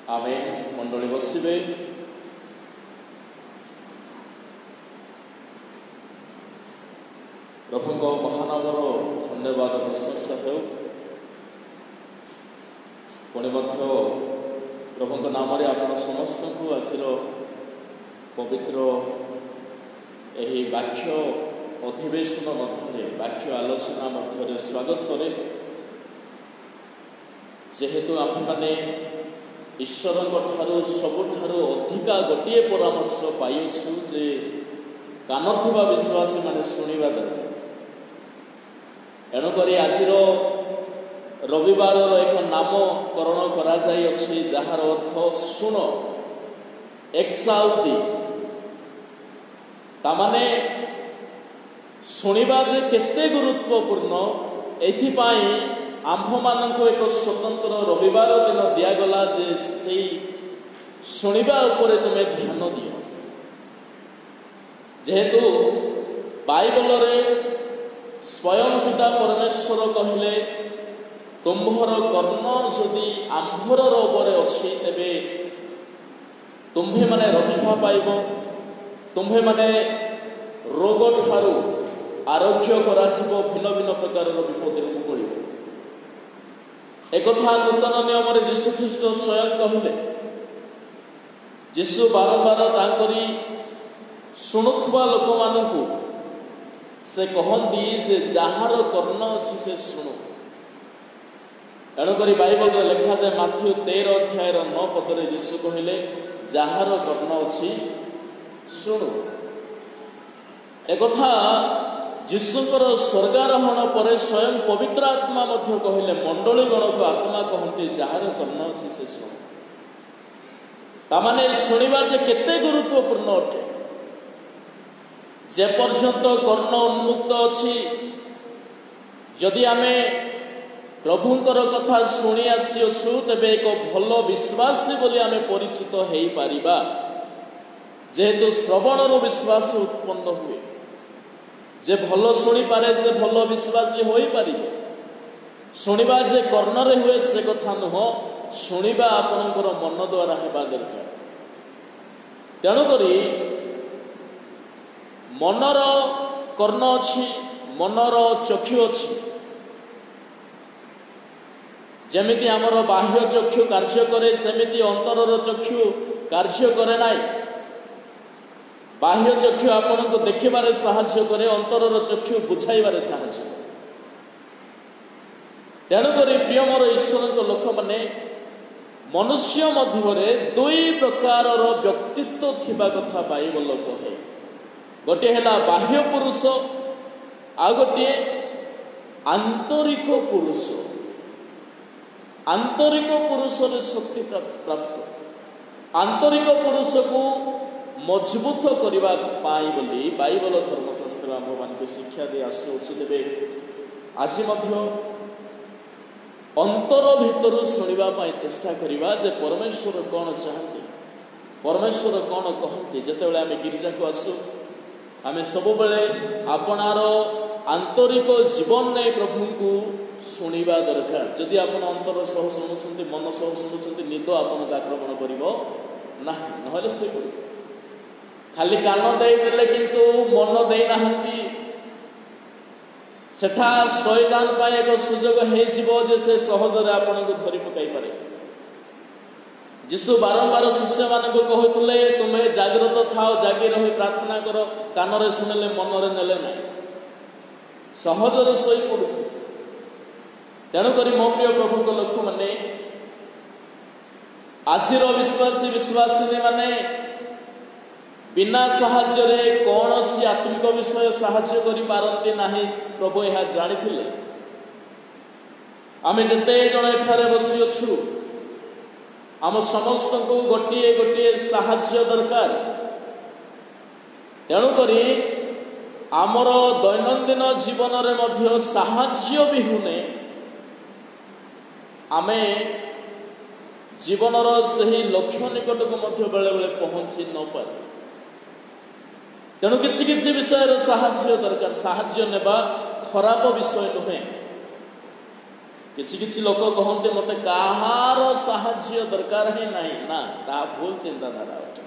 आमेन मंडली बसवे। प्रभु महानामर धन्यवाद प्रशंसा हो। पुणी प्रभु नाम आप समस्त को आज पवित्र यही वाक्य अधिवेशन मध्य वाक्य आलोचना मध्य स्वागत करे। जेहेतु आम मैंने ईश्वर सबुठारु अधिका गोटे परामर्श पाइछु जे कान थिबा विश्वासी माने शुणिबा दरकार। एणुक आज रविवार एक नामकरण करा जाय अछि जार अर्थ शुण एक्साउदी। तामाने शुणिबा जे केते गुरुत्वपूर्ण एथिपाई आम्भ मानक एक स्वतंत्र रविवार दिन दिगला जे से शुणिबा उपरे तुमे ध्यान दियो। जेहेतु बाइबल रे स्वयं पिता परमेश्वर कहले तुम्भर कर्ण जदि आंभर उपरे अछि तेबे तुम्भे माने रक्षा पाइब, तुम्भे माने रोग ठारू आरोग्य कराजिबो, भिन्न भिन्न प्रकार विपद पड़ो। एक नूतन नियम जीशु ख्रीष्ट स्वयं कहले। जीशु बारंबार तांकरी शुणुवा लोक मानू से कहती जे जार कर्ण अच्छी से शुणु। एणुक बाइबल लिखा जाए माथ्यू 13 अध्याय 9 पदरे जीशु कहले जार कर्ण अच्छी शुणु। एक जीशुकर स्वर्गारोहण पर स्वयं पवित्र आत्मा मध्य कहले मंडलीगण को आत्मा कहते जार कर्ण अच्छी से शुणु। तामाने शुणिबा जे केते गुरुत्वपूर्ण अटे। जे पर्यंत कर्ण उन्मुक्त अच्छी जदि आमे प्रभुंकर कथा शुणी आसीअछु तेबे एक भल विश्वासी बोली आमे परिचित हो पारिबा। जेहेतु श्रवणर विश्वास उत्पन्न हुए। जे भल शुणी पारे से भल विश्वासी हो पारे। शुणिबा जे कर्णरे हुए से कथा नुह, शुणिबा आपणकर मन द्वारा हेबा दरकार। तेणुकरी मनर कर्ण अच्छी, मनर चक्षु अच्छी। जेमिति आमर बाह्य चक्षु कार्य करे सेमिति अंतरर चक्षु कार्य करे नाई। बाह्य चक्षु आपण को देखिबारे साहाय्य करे, अंतरर चक्षु बुझाइबारे साहाय्य करे। तेणुकरी प्रिय मोर ईश्वर लोक माने मनुष्य मध्य दुई प्रकार व्यक्तित्व थिबा कथा बाइबल कहे। गोटे है बाह्य पुरुष आ गोटे आंतरिक पुरुष। आंतरिक पुरुष रे शक्ति प्राप्त। आंतरिक पुरुष को मजबूत करने बोली बाइबल धर्मशास्त्र आम मान शिक्षा दे आसुचे। आज अंतर भितर शुणा चेष्टा करवा जे परमेश्वर कौन चाहती, परमेश्वर कौन कहती। जितेबाला आम गिरिजा को आसु आमे सब बेले आपणार आंतरिक जीवन नहीं प्रभु को शुणा दरकार। जदि आप अंतर सह शुणुंट मन सह शुणुंट निद आपन आक्रमण कर खाली कान देदेले किंतु मन देना सेठा शैतान पाए एक सुजोग हो से सहजरे आपन को धरी पकई पारे। जीशु बारंबार शिष्य मान को कहते तुम्हें जागृत थाओ, जागी रही प्रार्थना कर, कान शुणिले मनरे नेले ना, सहजरे शोई पड़ू। तेणुक मो प्रिय प्रभु लोक मैंने आज विश्वासी विश्वासिनी माने बिना साहाय्य कौन सी आत्मिक विषय साहाय्य करि पारंती नाही। प्रभु यह जानी आमे जते जण एठारे बसी अछु आम समस्त को गोटे गोटे साहाय्य दरकार। तेणुकरी आमर दैनंदिन जीवन रे मध्य साहाय्य विहुने आमे जीवनर सही लक्ष्य निकट को मध्य बेले बेले पहुंची न पारे। तेणु किसी किसी विषय साहाय्य दरकार। साहाय्य नेबा खराब विषय नुहे। କିଛି କିଛି ଲୋକ କହନ୍ତି ମୋତେ କାହାର ସାହାଯ୍ୟ ଦରକାର ହିଁ ନାହିଁ। ନା, ତାହା ଭୁଲ ଚିନ୍ତାଧାରା ଅଟେ।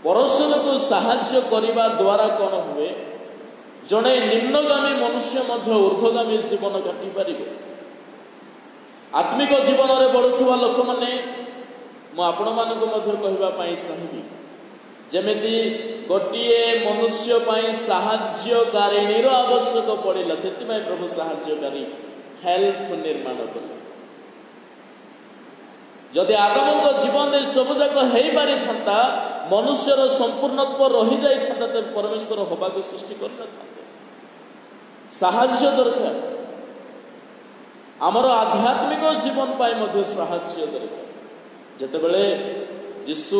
ପରସ୍ପରକୁ ସାହାଯ୍ୟ କରିବା ଦ୍ୱାରା କ'ଣ ହୁଏ, ଜଣେ ନିମ୍ନଗାମୀ ମନୁଷ୍ୟ ମଧ୍ୟ ଊର୍ଦ୍ଧ୍ୱଗାମୀ ଜୀବନ କାଟିପାରିବେ। ଆତ୍ମିକ ଜୀବନରେ ବଢ଼ୁଥିବା ଲୋକମାନେ, ମୁଁ ଆପଣମାନଙ୍କୁ ମଧ୍ୟ କହିବା ପାଇଁ ଚାହିଁବି, ଯେମିତି ଗୋଟିଏ ମନୁଷ୍ୟ ପାଇଁ ସାହାଯ୍ୟକାରିଣୀର ଆବଶ୍ୟକ ପଡ଼ିଲା, ସେଥିପାଇଁ ପ୍ରଭୁ ସାହାଯ୍ୟକାରୀ ହେଲ୍ପ ନିର୍ମାଣ କଲେ। ଯଦି ଆଦମଙ୍କ ଜୀବନରେ ସବୁଯାକ ହେଇପାରିଥାନ୍ତା, ମନୁଷ୍ୟର ସମ୍ପୂର୍ଣ୍ଣତ୍ୱ ରହିଯାଇଥାନ୍ତା, ତେବେ ପରମେଶ୍ୱର ହବାକୁ ସୃଷ୍ଟି କରିନଥାନ୍ତେ। ସାହାଯ୍ୟ ଦରକାର। ଆମର ଆଧ୍ୟାତ୍ମିକ ଜୀବନ ପାଇଁ ମଧ୍ୟ ସାହାଯ୍ୟ ଦରକାର। ଯେତେବେଳେ ଯୀଶୁ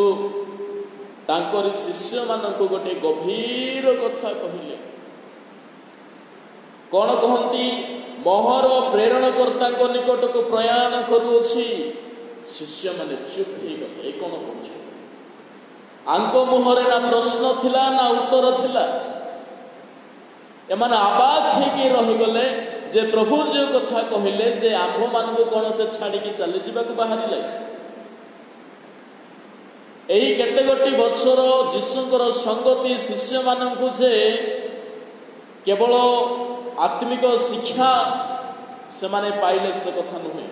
ତାଙ୍କରି ଶିଷ୍ୟମାନଙ୍କୁ ଗୋଟିଏ ଗଭୀର କଥା କହିଲେ, କ'ଣ କହନ୍ତି, ମୋହର ପ୍ରେରଣକର୍ତ୍ତାଙ୍କ ନିକଟକୁ ପ୍ରୟାଣ କରୁଅଛି। ଶିଷ୍ୟମାନେ ଚୁପ୍ ହେଇଗଲେ। ଏ କ'ଣ କହୁଛନ୍ତି? ଆଙ୍କ ମୁହଁରେ ନା ପ୍ରଶ୍ନ ଥିଲା ନା ଉତ୍ତର ଥିଲା। ଏମାନେ ଅବାକ୍ ହେଇକି ରହିଗଲେ ଯେ ପ୍ରଭୁ ଯେଉଁ କଥା କହିଲେ ଯେ ଆମ୍ଭମାନଙ୍କୁ କ'ଣ ସେ ଛାଡ଼ିକି ଚାଲିଯିବାକୁ ବାହାରିଲେ। ଏହି କେତେ ଗୋଟି ବର୍ଷର ଯୀଶୁଙ୍କର ସଙ୍ଗତି ଶିଷ୍ୟମାନଙ୍କୁ ଯେ କେବଳ ଆତ୍ମିକ ଶିକ୍ଷା ସେମାନେ ପାଇଲେ ସେ କଥା ନୁହେଁ।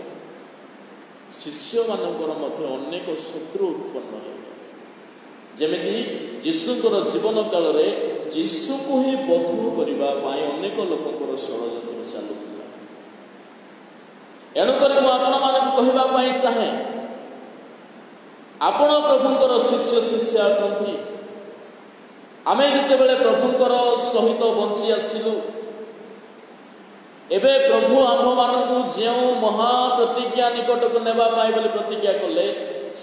ଶିଷ୍ୟମାନଙ୍କର ମଧ୍ୟ ଅନେକ ଶତ୍ରୁ ଉତ୍ପନ୍ନ ହୋଇଗଲେ। ଯେମିତି ଯୀଶୁଙ୍କର ଜୀବନ କାଳରେ ଯୀଶୁଙ୍କୁ ହିଁ ବଧ କରିବା ପାଇଁ ଅନେକ ଲୋକଙ୍କର ଷଡ଼ଯନ୍ତ୍ର ଚାଲୁଥିଲା। ଏଣୁକରି ମୁଁ ଆପଣମାନଙ୍କୁ କହିବା ପାଇଁ ଚାହେଁ, ଆପଣ ପ୍ରଭୁଙ୍କର ଶିଷ୍ୟ ଶିଷ୍ୟା ଅଟନ୍ତି। ଆମେ ଯେତେବେଳେ ପ୍ରଭୁଙ୍କର ସହିତ ବଞ୍ଚି ଆସିଲୁ, ଏବେ ପ୍ରଭୁ ଆମ୍ଭମାନଙ୍କୁ ଯେଉଁ ମହାପ୍ରତିଜ୍ଞା ନିକଟକୁ ନେବା ପାଇଁ ବୋଲି ପ୍ରତିଜ୍ଞା କଲେ,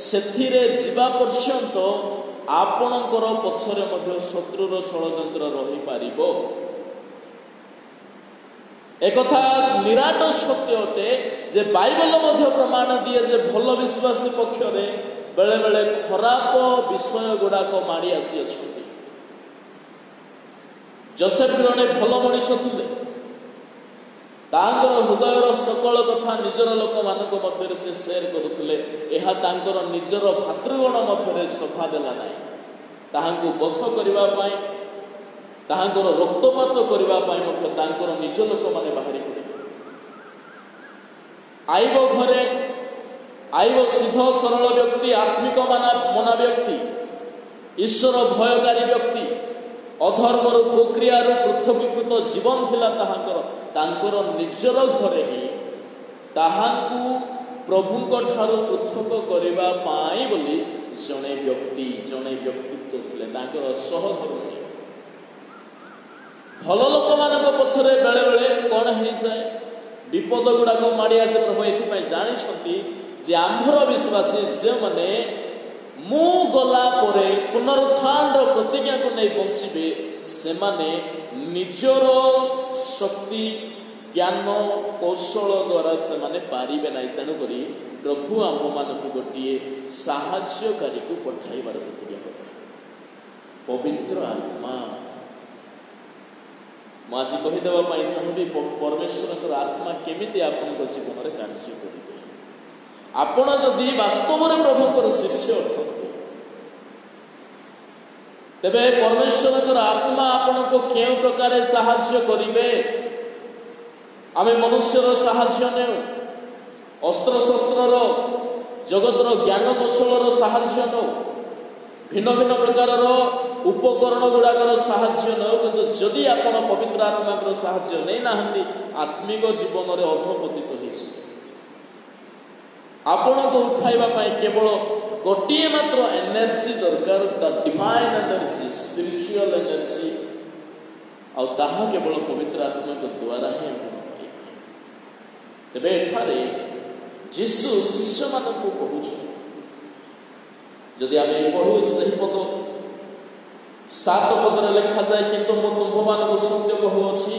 ସେଥିରେ ଯିବା ପର୍ଯ୍ୟନ୍ତ ଆପଣଙ୍କର ପଛରେ ମଧ୍ୟ ଶତ୍ରୁର ଷଡ଼ଯନ୍ତ୍ର ରହିପାରିବ। ଏକଥା ନିରାଟ ସତ୍ୟ ଅଟେ ଯେ ବାଇବଲ ମଧ୍ୟ ପ୍ରମାଣ ଦିଏ ଯେ ଭଲ ବିଶ୍ୱାସୀ ପକ୍ଷରେ ବେଳେବେଳେ ଖରାପ ବିଷୟ ଗୁଡ଼ାକ ମାଡ଼ି ଆସିଅଛନ୍ତି। ଯୋସେଫ ଜଣେ ଭଲ ମଣିଷ ଥିଲେ। ତାଙ୍କର ହୃଦୟର ସକଳ କଥା ନିଜର ଲୋକମାନଙ୍କ ମଧ୍ୟରେ ସେ ସେୟାର କରୁଥିଲେ। ଏହା ତାଙ୍କର ନିଜର ଭାତୃଗଣ ମଧ୍ୟରେ ସଭା ଦେଲା ନାହିଁ। ତାହାଙ୍କୁ ବଧ କରିବା ପାଇଁ, ତାହାଙ୍କର ରକ୍ତପାତ କରିବା ପାଇଁ ମଧ୍ୟ ତାଙ୍କର ନିଜ ଲୋକମାନେ ବାହାରି ପଡ଼ିଲେ। ଆଇବ ଘରେ ଆଇବ ସିଦ୍ଧ ସରଳ ବ୍ୟକ୍ତି, ଆତ୍ମିକ ମନା ବ୍ୟକ୍ତି, ଈଶ୍ୱର ଭୟକାରୀ ବ୍ୟକ୍ତି, ଅଧର୍ମରୁ କୁକ୍ରିୟାରୁ ପୃଥକୀକୃତ ଜୀବନ ଥିଲା ତାହାଙ୍କର। ତାଙ୍କର ନିଜର ଘରେ ହିଁ ତାହାଙ୍କୁ ପ୍ରଭୁଙ୍କ ଠାରୁ ପୃଥକ କରିବା ପାଇଁ ବୋଲି ଜଣେ ବ୍ୟକ୍ତିତ୍ୱ ଥିଲେ, ତାଙ୍କର ସହଧର୍ମୀ। ଭଲ ଲୋକମାନଙ୍କ ପଛରେ ବେଳେବେଳେ କ'ଣ ହେଇଯାଏ, ବିପଦ ଗୁଡ଼ାକ ମାଡ଼ି ଆସେ। ପ୍ରଭୁ ଏଥିପାଇଁ ଜାଣିଛନ୍ତି ଯେ ଆମ୍ଭର ବିଶ୍ୱାସୀ ଯେଉଁମାନେ ମୁଁ ଗଲା ପରେ ପୁନରୁତ୍ଥାନର ପ୍ରତିଜ୍ଞାକୁ ନେଇ ବଞ୍ଚିବେ, ସେମାନେ ନିଜର ଶକ୍ତି, ଜ୍ଞାନ, କୌଶଳ ଦ୍ୱାରା ସେମାନେ ପାରିବେ ନାହିଁ। ତେଣୁକରି ପ୍ରଭୁ ଆମ୍ଭମାନଙ୍କୁ ଗୋଟିଏ ସାହାଯ୍ୟକାରୀକୁ ପଠାଇବାର ପ୍ରତିଜ୍ଞା କଲେ, ପବିତ୍ର ଆତ୍ମା। ମୁଁ ଆଜି କହିଦେବା ପାଇଁ ଚାହିଁବି, ପରମେଶ୍ୱରଙ୍କର ଆତ୍ମା କେମିତି ଆପଣଙ୍କ ଜୀବନରେ କାର୍ଯ୍ୟ କରିବେ। ଆପଣ ଯଦି ବାସ୍ତବରେ ପ୍ରଭୁଙ୍କର ଶିଷ୍ୟ ଅଟନ୍ତି, ତେବେ ପରମେଶ୍ୱରଙ୍କର ଆତ୍ମା ଆପଣଙ୍କୁ କେଉଁ ପ୍ରକାର ସାହାଯ୍ୟ କରିବେ। ଆମେ ମନୁଷ୍ୟର ସାହାଯ୍ୟ ନେଉ, ଅସ୍ତ୍ରଶସ୍ତ୍ରର ଜଗତର ଜ୍ଞାନ କୌଶଳର ସାହାଯ୍ୟ ନେଉ, ଭିନ୍ନ ଭିନ୍ନ ପ୍ରକାରର ଉପକରଣ ଗୁଡ଼ାକର ସାହାଯ୍ୟ ନେଉ। କିନ୍ତୁ ଯଦି ଆପଣ ପବିତ୍ର ଆତ୍ମାଙ୍କର ସାହାଯ୍ୟ ନେଇନାହାନ୍ତି, ଆତ୍ମିକ ଜୀବନରେ ଅଧପତିତ ହେଇଯିବେ। ଆପଣଙ୍କୁ ଉଠାଇବା ପାଇଁ କେବଳ ଗୋଟିଏ ମାତ୍ର ଏନର୍ଜି ଦରକାର, ଦ ଡିଭାଇନ୍ ଏନର୍ଜି, ସ୍ପିରିଚୁଆଲ ଏନର୍ଜି। ଆଉ ତାହା କେବଳ ପବିତ୍ର ଆତ୍ମାଙ୍କ ଦ୍ୱାରା ହିଁ ଆମେ ପାଇପାରିବା। ତେବେ ଏଠାରେ ଯୀଶୁ ଶିଷ୍ୟମାନଙ୍କୁ କହୁଛନ୍ତି, ଯଦି ଆମେ ପଢ଼ୁ ସେହି ପଦ 7 ପଦରେ ଲେଖାଯାଏ, କିନ୍ତୁ ମୁଁ ତୁମ୍ଭମାନଙ୍କୁ ସତ୍ୟ କହୁଅଛି,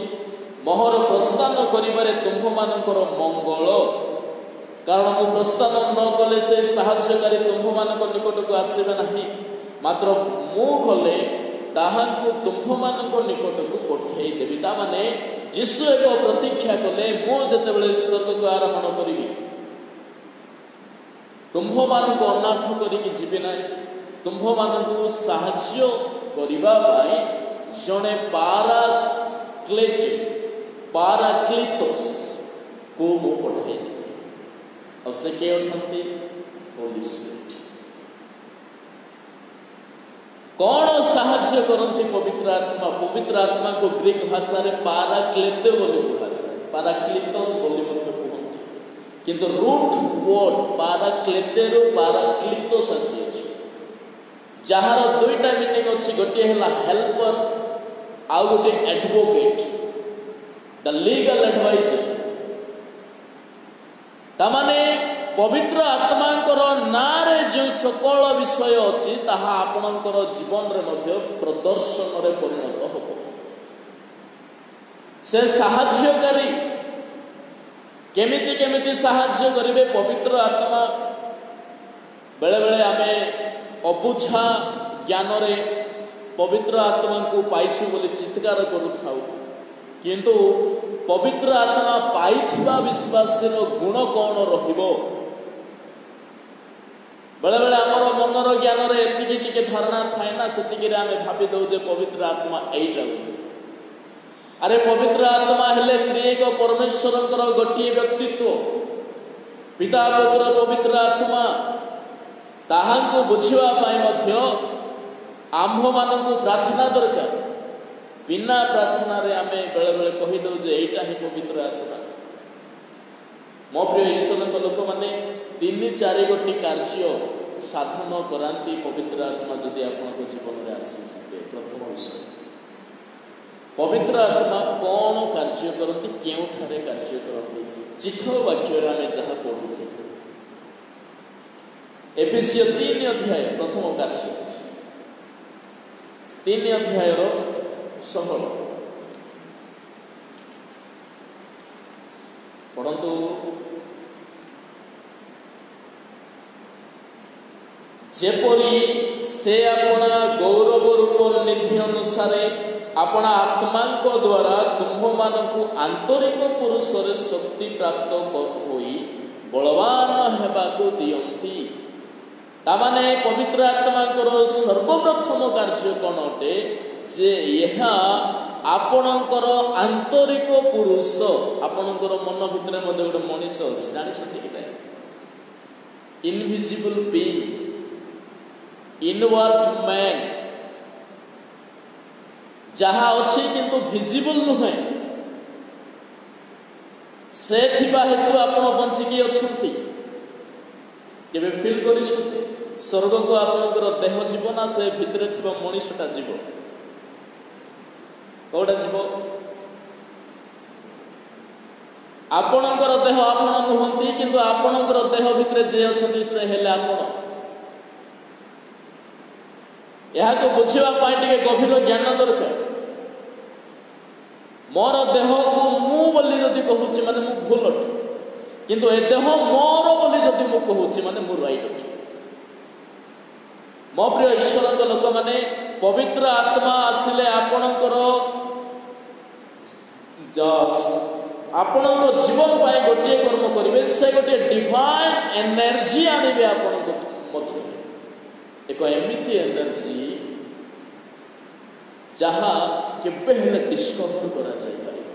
ମୋହର ପ୍ରସ୍ଥାନ କରିବାରେ ତୁମ୍ଭମାନଙ୍କର ମଙ୍ଗଳ। କାରଣ ମୁଁ ପ୍ରସ୍ଥାନ ନ କଲେ ସେ ସାହାଯ୍ୟକାରୀ ତୁମ୍ଭମାନଙ୍କ ନିକଟକୁ ଆସିବେ ନାହିଁ, ମାତ୍ର ମୁଁ ଗଲେ ତାହାଙ୍କୁ ତୁମ୍ଭମାନଙ୍କ ନିକଟକୁ ପଠାଇଦେବି। ତାମାନେ ଯୀଶୁ ଏକ ପ୍ରତୀକ୍ଷା କଲେ, ମୁଁ ଯେତେବେଳେ ସ୍ୱର୍ଗକୁ ଆରୋହଣ କରିବି ତୁମ୍ଭମାନଙ୍କୁ ଅନାଥ କରିକି ଯିବି ନାହିଁ, ତୁମ୍ଭମାନଙ୍କୁ ସାହାଯ୍ୟ କରିବା ପାଇଁ ଜଣେ ପାରାକ୍ଲିଟୋସ୍ କୁ ମୁଁ ପଠାଇବି। ଆଉ ସେ କିଏ ଅଟନ୍ତି? ହୋଲି ସ୍ପିରିଟ୍। କଣ ସାହାଯ୍ୟ କରନ୍ତି ପବିତ୍ର ଆତ୍ମା? ପବିତ୍ର ଆତ୍ମାକୁ ଗ୍ରୀକ ଭାଷାରେ ପାରାକ୍ଲେତେ ବୋଲି କୁହାଯାଏ, ପାରାକ୍ଲିଟୋସ୍ ବୋଲି ମଧ୍ୟ କୁହନ୍ତି। କିନ୍ତୁ ରୁଟ୍ ୱାର୍ଡ ପାରାକ୍ଲେତେରୁ ପାରାକ୍ଲିଟୋସ୍ ଆସିଅଛି, ଯାହାର ଦୁଇଟା ମିନିଂ ଅଛି। ଗୋଟିଏ ହେଲା ହେଲ୍ପର, ଆଉ ଗୋଟିଏ ଆଡଭୋକେଟ୍, ଦ ଲିଗାଲ ଆଡଭାଇଜର। ତାମାନେ ପବିତ୍ର ଆତ୍ମାଙ୍କର ନାଁରେ ଯେଉଁ ସକଳ ବିଷୟ ଅଛି ତାହା ଆପଣଙ୍କର ଜୀବନରେ ମଧ୍ୟ ପ୍ରଦର୍ଶନରେ ପରିଣତ ହେବ। ସେ ସାହାଯ୍ୟକାରୀ। କେମିତି ସାହାଯ୍ୟ କରିବେ? ପବିତ୍ର ଆତ୍ମା ବେଳେବେଳେ ଆମେ ଅବୁଝା ଜ୍ଞାନରେ ପବିତ୍ର ଆତ୍ମାଙ୍କୁ ପାଇଛୁ ବୋଲି ଚିତ୍କାର କରୁଥାଉ, କିନ୍ତୁ ପବିତ୍ର ଆତ୍ମା ପାଇଥିବା ବିଶ୍ୱାସୀର ଗୁଣ କ'ଣ ରହିବ? ବେଳେବେଳେ ଆମର ମନର ଜ୍ଞାନରେ ଏତିକି ଟିକେ ଧାରଣା ଥାଏ ନା, ସେତିକିରେ ଆମେ ଭାବି ଦେଉ ଯେ ପବିତ୍ର ଆତ୍ମା ଏଇଟା ବୋଲି। ଆରେ ପବିତ୍ର ଆତ୍ମା ହେଲେ ତ୍ରିଏକ ପରମେଶ୍ୱରଙ୍କର ଗୋଟିଏ ବ୍ୟକ୍ତିତ୍ୱ, ପିତା ପୁତ୍ର ପବିତ୍ର ଆତ୍ମା। ତାହାଙ୍କୁ ବୁଝିବା ପାଇଁ ମଧ୍ୟ ଆମ୍ଭମାନଙ୍କୁ ପ୍ରାର୍ଥନା ଦରକାର। ବିନା ପ୍ରାର୍ଥନାରେ ଆମେ ବେଳେବେଳେ କହିଦେଉ ଯେ ଏଇଟା ହିଁ ପବିତ୍ର ଆତ୍ମା। ମୋ ପ୍ରିୟ ଈଶ୍ୱରଙ୍କ ଲୋକମାନେ 3-4 ଗୋଟି କାର୍ଯ୍ୟ ସାଧନ କରାନ୍ତି ପବିତ୍ର ଆତ୍ମା ଯଦି ଆପଣଙ୍କ ଜୀବନରେ ଆସିଯିବେ। ପ୍ରଥମ ବିଷୟ, ପବିତ୍ର ଆତ୍ମା କ'ଣ କାର୍ଯ୍ୟ କରନ୍ତି, କେଉଁଠାରେ କାର୍ଯ୍ୟ କରନ୍ତି? ଚିଠ ବାକ୍ୟରେ ଆମେ ଯାହା ପଢ଼ୁଛୁ, ଏଫେସୀୟ 3 ଅଧ୍ୟାୟ ପ୍ରଥମ କାର୍ଯ୍ୟ, 3 ଅଧ୍ୟାୟର 16 ପଢ଼ନ୍ତୁ। ଯେପରି ସେ ଆପଣା ଗୌରବ ରୂପ ନିଧି ଅନୁସାରେ ଆପଣା ଆତ୍ମାଙ୍କ ଦ୍ୱାରା ତୁମ୍ଭମାନଙ୍କୁ ଆନ୍ତରିକ ପୁରୁଷରେ ଶକ୍ତି ପ୍ରାପ୍ତ ହୋଇ ବଳବାନ ହେବାକୁ ଦିଅନ୍ତି। ତାମାନେ ପବିତ୍ର ଆତ୍ମାଙ୍କର ସର୍ବପ୍ରଥମ କାର୍ଯ୍ୟ କ'ଣ ଅଟେ? ଯେ ଏହା ଆପଣଙ୍କର ଆନ୍ତରିକ ପୁରୁଷ, ଆପଣଙ୍କର ମନ ଭିତରେ ମଧ୍ୟ ଗୋଟେ ମଣିଷ ଅଛି, ଜାଣିଛନ୍ତି କି ନାହିଁ? ଇନଭିଜିବଲ ବିଇଂ, ଇନୱାର୍ଡ ମ୍ୟାନ୍, ଯାହା ଅଛି କିନ୍ତୁ ଭିଜିବଲ ନୁହେଁ। ସେ ଥିବା ହେତୁ ଆପଣ ବଞ୍ଚିକି ଅଛନ୍ତି। କେବେ ଫିଲ୍ କରିଛନ୍ତି? ସ୍ୱର୍ଗକୁ ଆପଣଙ୍କର ଦେହ ଯିବ ନା ସେ ଭିତରେ ଥିବା ମଣିଷଟା ଯିବ? କୋଉଟା ଯିବ? ଆପଣଙ୍କର ଦେହ ଆପଣ ନୁହନ୍ତି, କିନ୍ତୁ ଆପଣଙ୍କର ଦେହ ଭିତରେ ଯିଏ ଅଛନ୍ତି ସେ ହେଲେ ଆପଣ। ଏହାକୁ ବୁଝିବା ପାଇଁ ଟିକେ ଗଭୀର ଜ୍ଞାନ ଦରକାର। ମୋର ଦେହକୁ ମୁଁ ବୋଲି ଯଦି କହୁଛି ମାନେ ମୁଁ ଭୁଲ ଅଟେ, କିନ୍ତୁ ଏ ଦେହ ମୋର ବୋଲି ଯଦି ମୁଁ କହୁଛି ମାନେ ମୁଁ ରାଇଟ୍ ଅଟେ। ମୋ ପ୍ରିୟ ଈଶ୍ୱରଙ୍କ ଲୋକମାନେ, ପବିତ୍ର ଆତ୍ମା ଆସିଲେ ଆପଣଙ୍କ ଜୀବନ ପାଇଁ ଗୋଟିଏ କର୍ମ କରିବେ। ସେ ଗୋଟିଏ ଡିଭାଇନ୍ ଏନର୍ଜି ଆଣିବେ ଆପଣଙ୍କ ମଧ୍ୟରେ, ଏକ ଏମିତି ଏନର୍ଜି ଯାହା କେବେ ହେଲେ ଡିସ୍କଭର କରାଯାଇପାରିବ।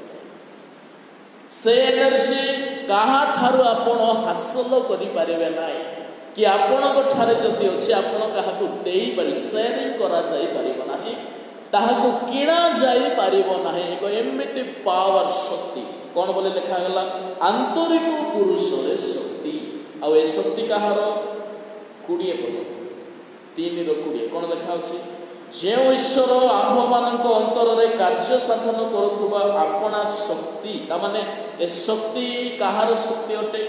ସେ ଏନର୍ଜି କାହାଠାରୁ ଆପଣ ହାସଲ କରିପାରିବେ ନାହିଁ, କି ଆପଣଙ୍କ ଠାରେ ଯଦି ଅଛି ଆପଣ କାହାକୁ ଦେଇପାରିବେ, ସେୟାରିଂ କରାଯାଇପାରିବ ନାହିଁ, ତାହାକୁ କିଣା ଯାଇପାରିବ ନାହିଁ। ଏକ ଏମିତି ପାୱାର ଶକ୍ତି, କ'ଣ ବୋଲି ଲେଖାଗଲା? ଆନ୍ତରିକ ପୁରୁଷରେ ଶକ୍ତି। ଆଉ ଏ ଶକ୍ତି କାହାର? 20 ପଦ 3:20 କ'ଣ ଲେଖା ଅଛି? ଯେଉଁ ଈଶ୍ୱର ଆମ୍ଭମାନଙ୍କ ଅନ୍ତରରେ କାର୍ଯ୍ୟ ସାଧନ କରୁଥିବା ଆପଣା ଶକ୍ତି। ତାମାନେ ଏ ଶକ୍ତି କାହାର ଶକ୍ତି ଅଟେ?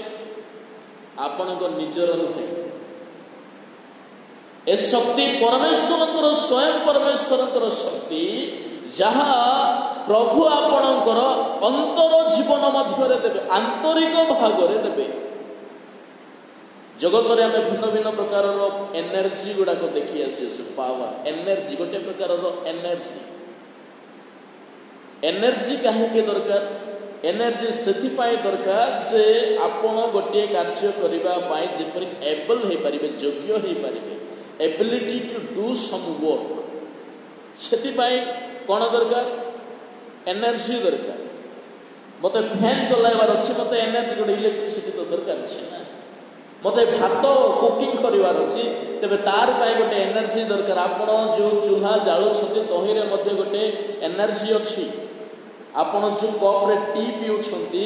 ଆପଣଙ୍କ ନିଜର ନୁହେଁ। ଏ ଶକ୍ତି ପରମେଶ୍ୱରଙ୍କର, ସ୍ୱୟଂ ପରମେଶ୍ୱରଙ୍କର ଶକ୍ତି, ଯାହା ପ୍ରଭୁ ଆପଣଙ୍କର ଅନ୍ତର ଜୀବନ ମଧ୍ୟରେ ଦେବେ, ଆନ୍ତରିକ ଭାଗରେ ଦେବେ। ଜଗତରେ ଆମେ ଭିନ୍ନ ଭିନ୍ନ ପ୍ରକାରର ଏନର୍ଜି ଗୁଡ଼ାକ ଦେଖି ଆସିଅଛୁ। ପାୱାର, ଏନର୍ଜି, ଗୋଟିଏ ପ୍ରକାରର ଏନର୍ଜି। एनर्जी कहीं दरकार एनर्जी से दरकार से आपण गोटे कार्य करने जपरी एबल हो पारे योग्य हो पारे ability to do some work से कौन दरकार एनर्जी दरकार मत फैन चलाइबार अच्छी मत एनर्जी गोटे इलेक्ट्रिसिटी तो दरकार अच्छी ना मत भात कुकिंग करार अच्छी तेरे तार गोटे एनर्जी दरकार आपण जो चूल्हा जालुंट तहिरे गोटे एनर्जी अच्छी आपण जो कप्रे टी पीउछंती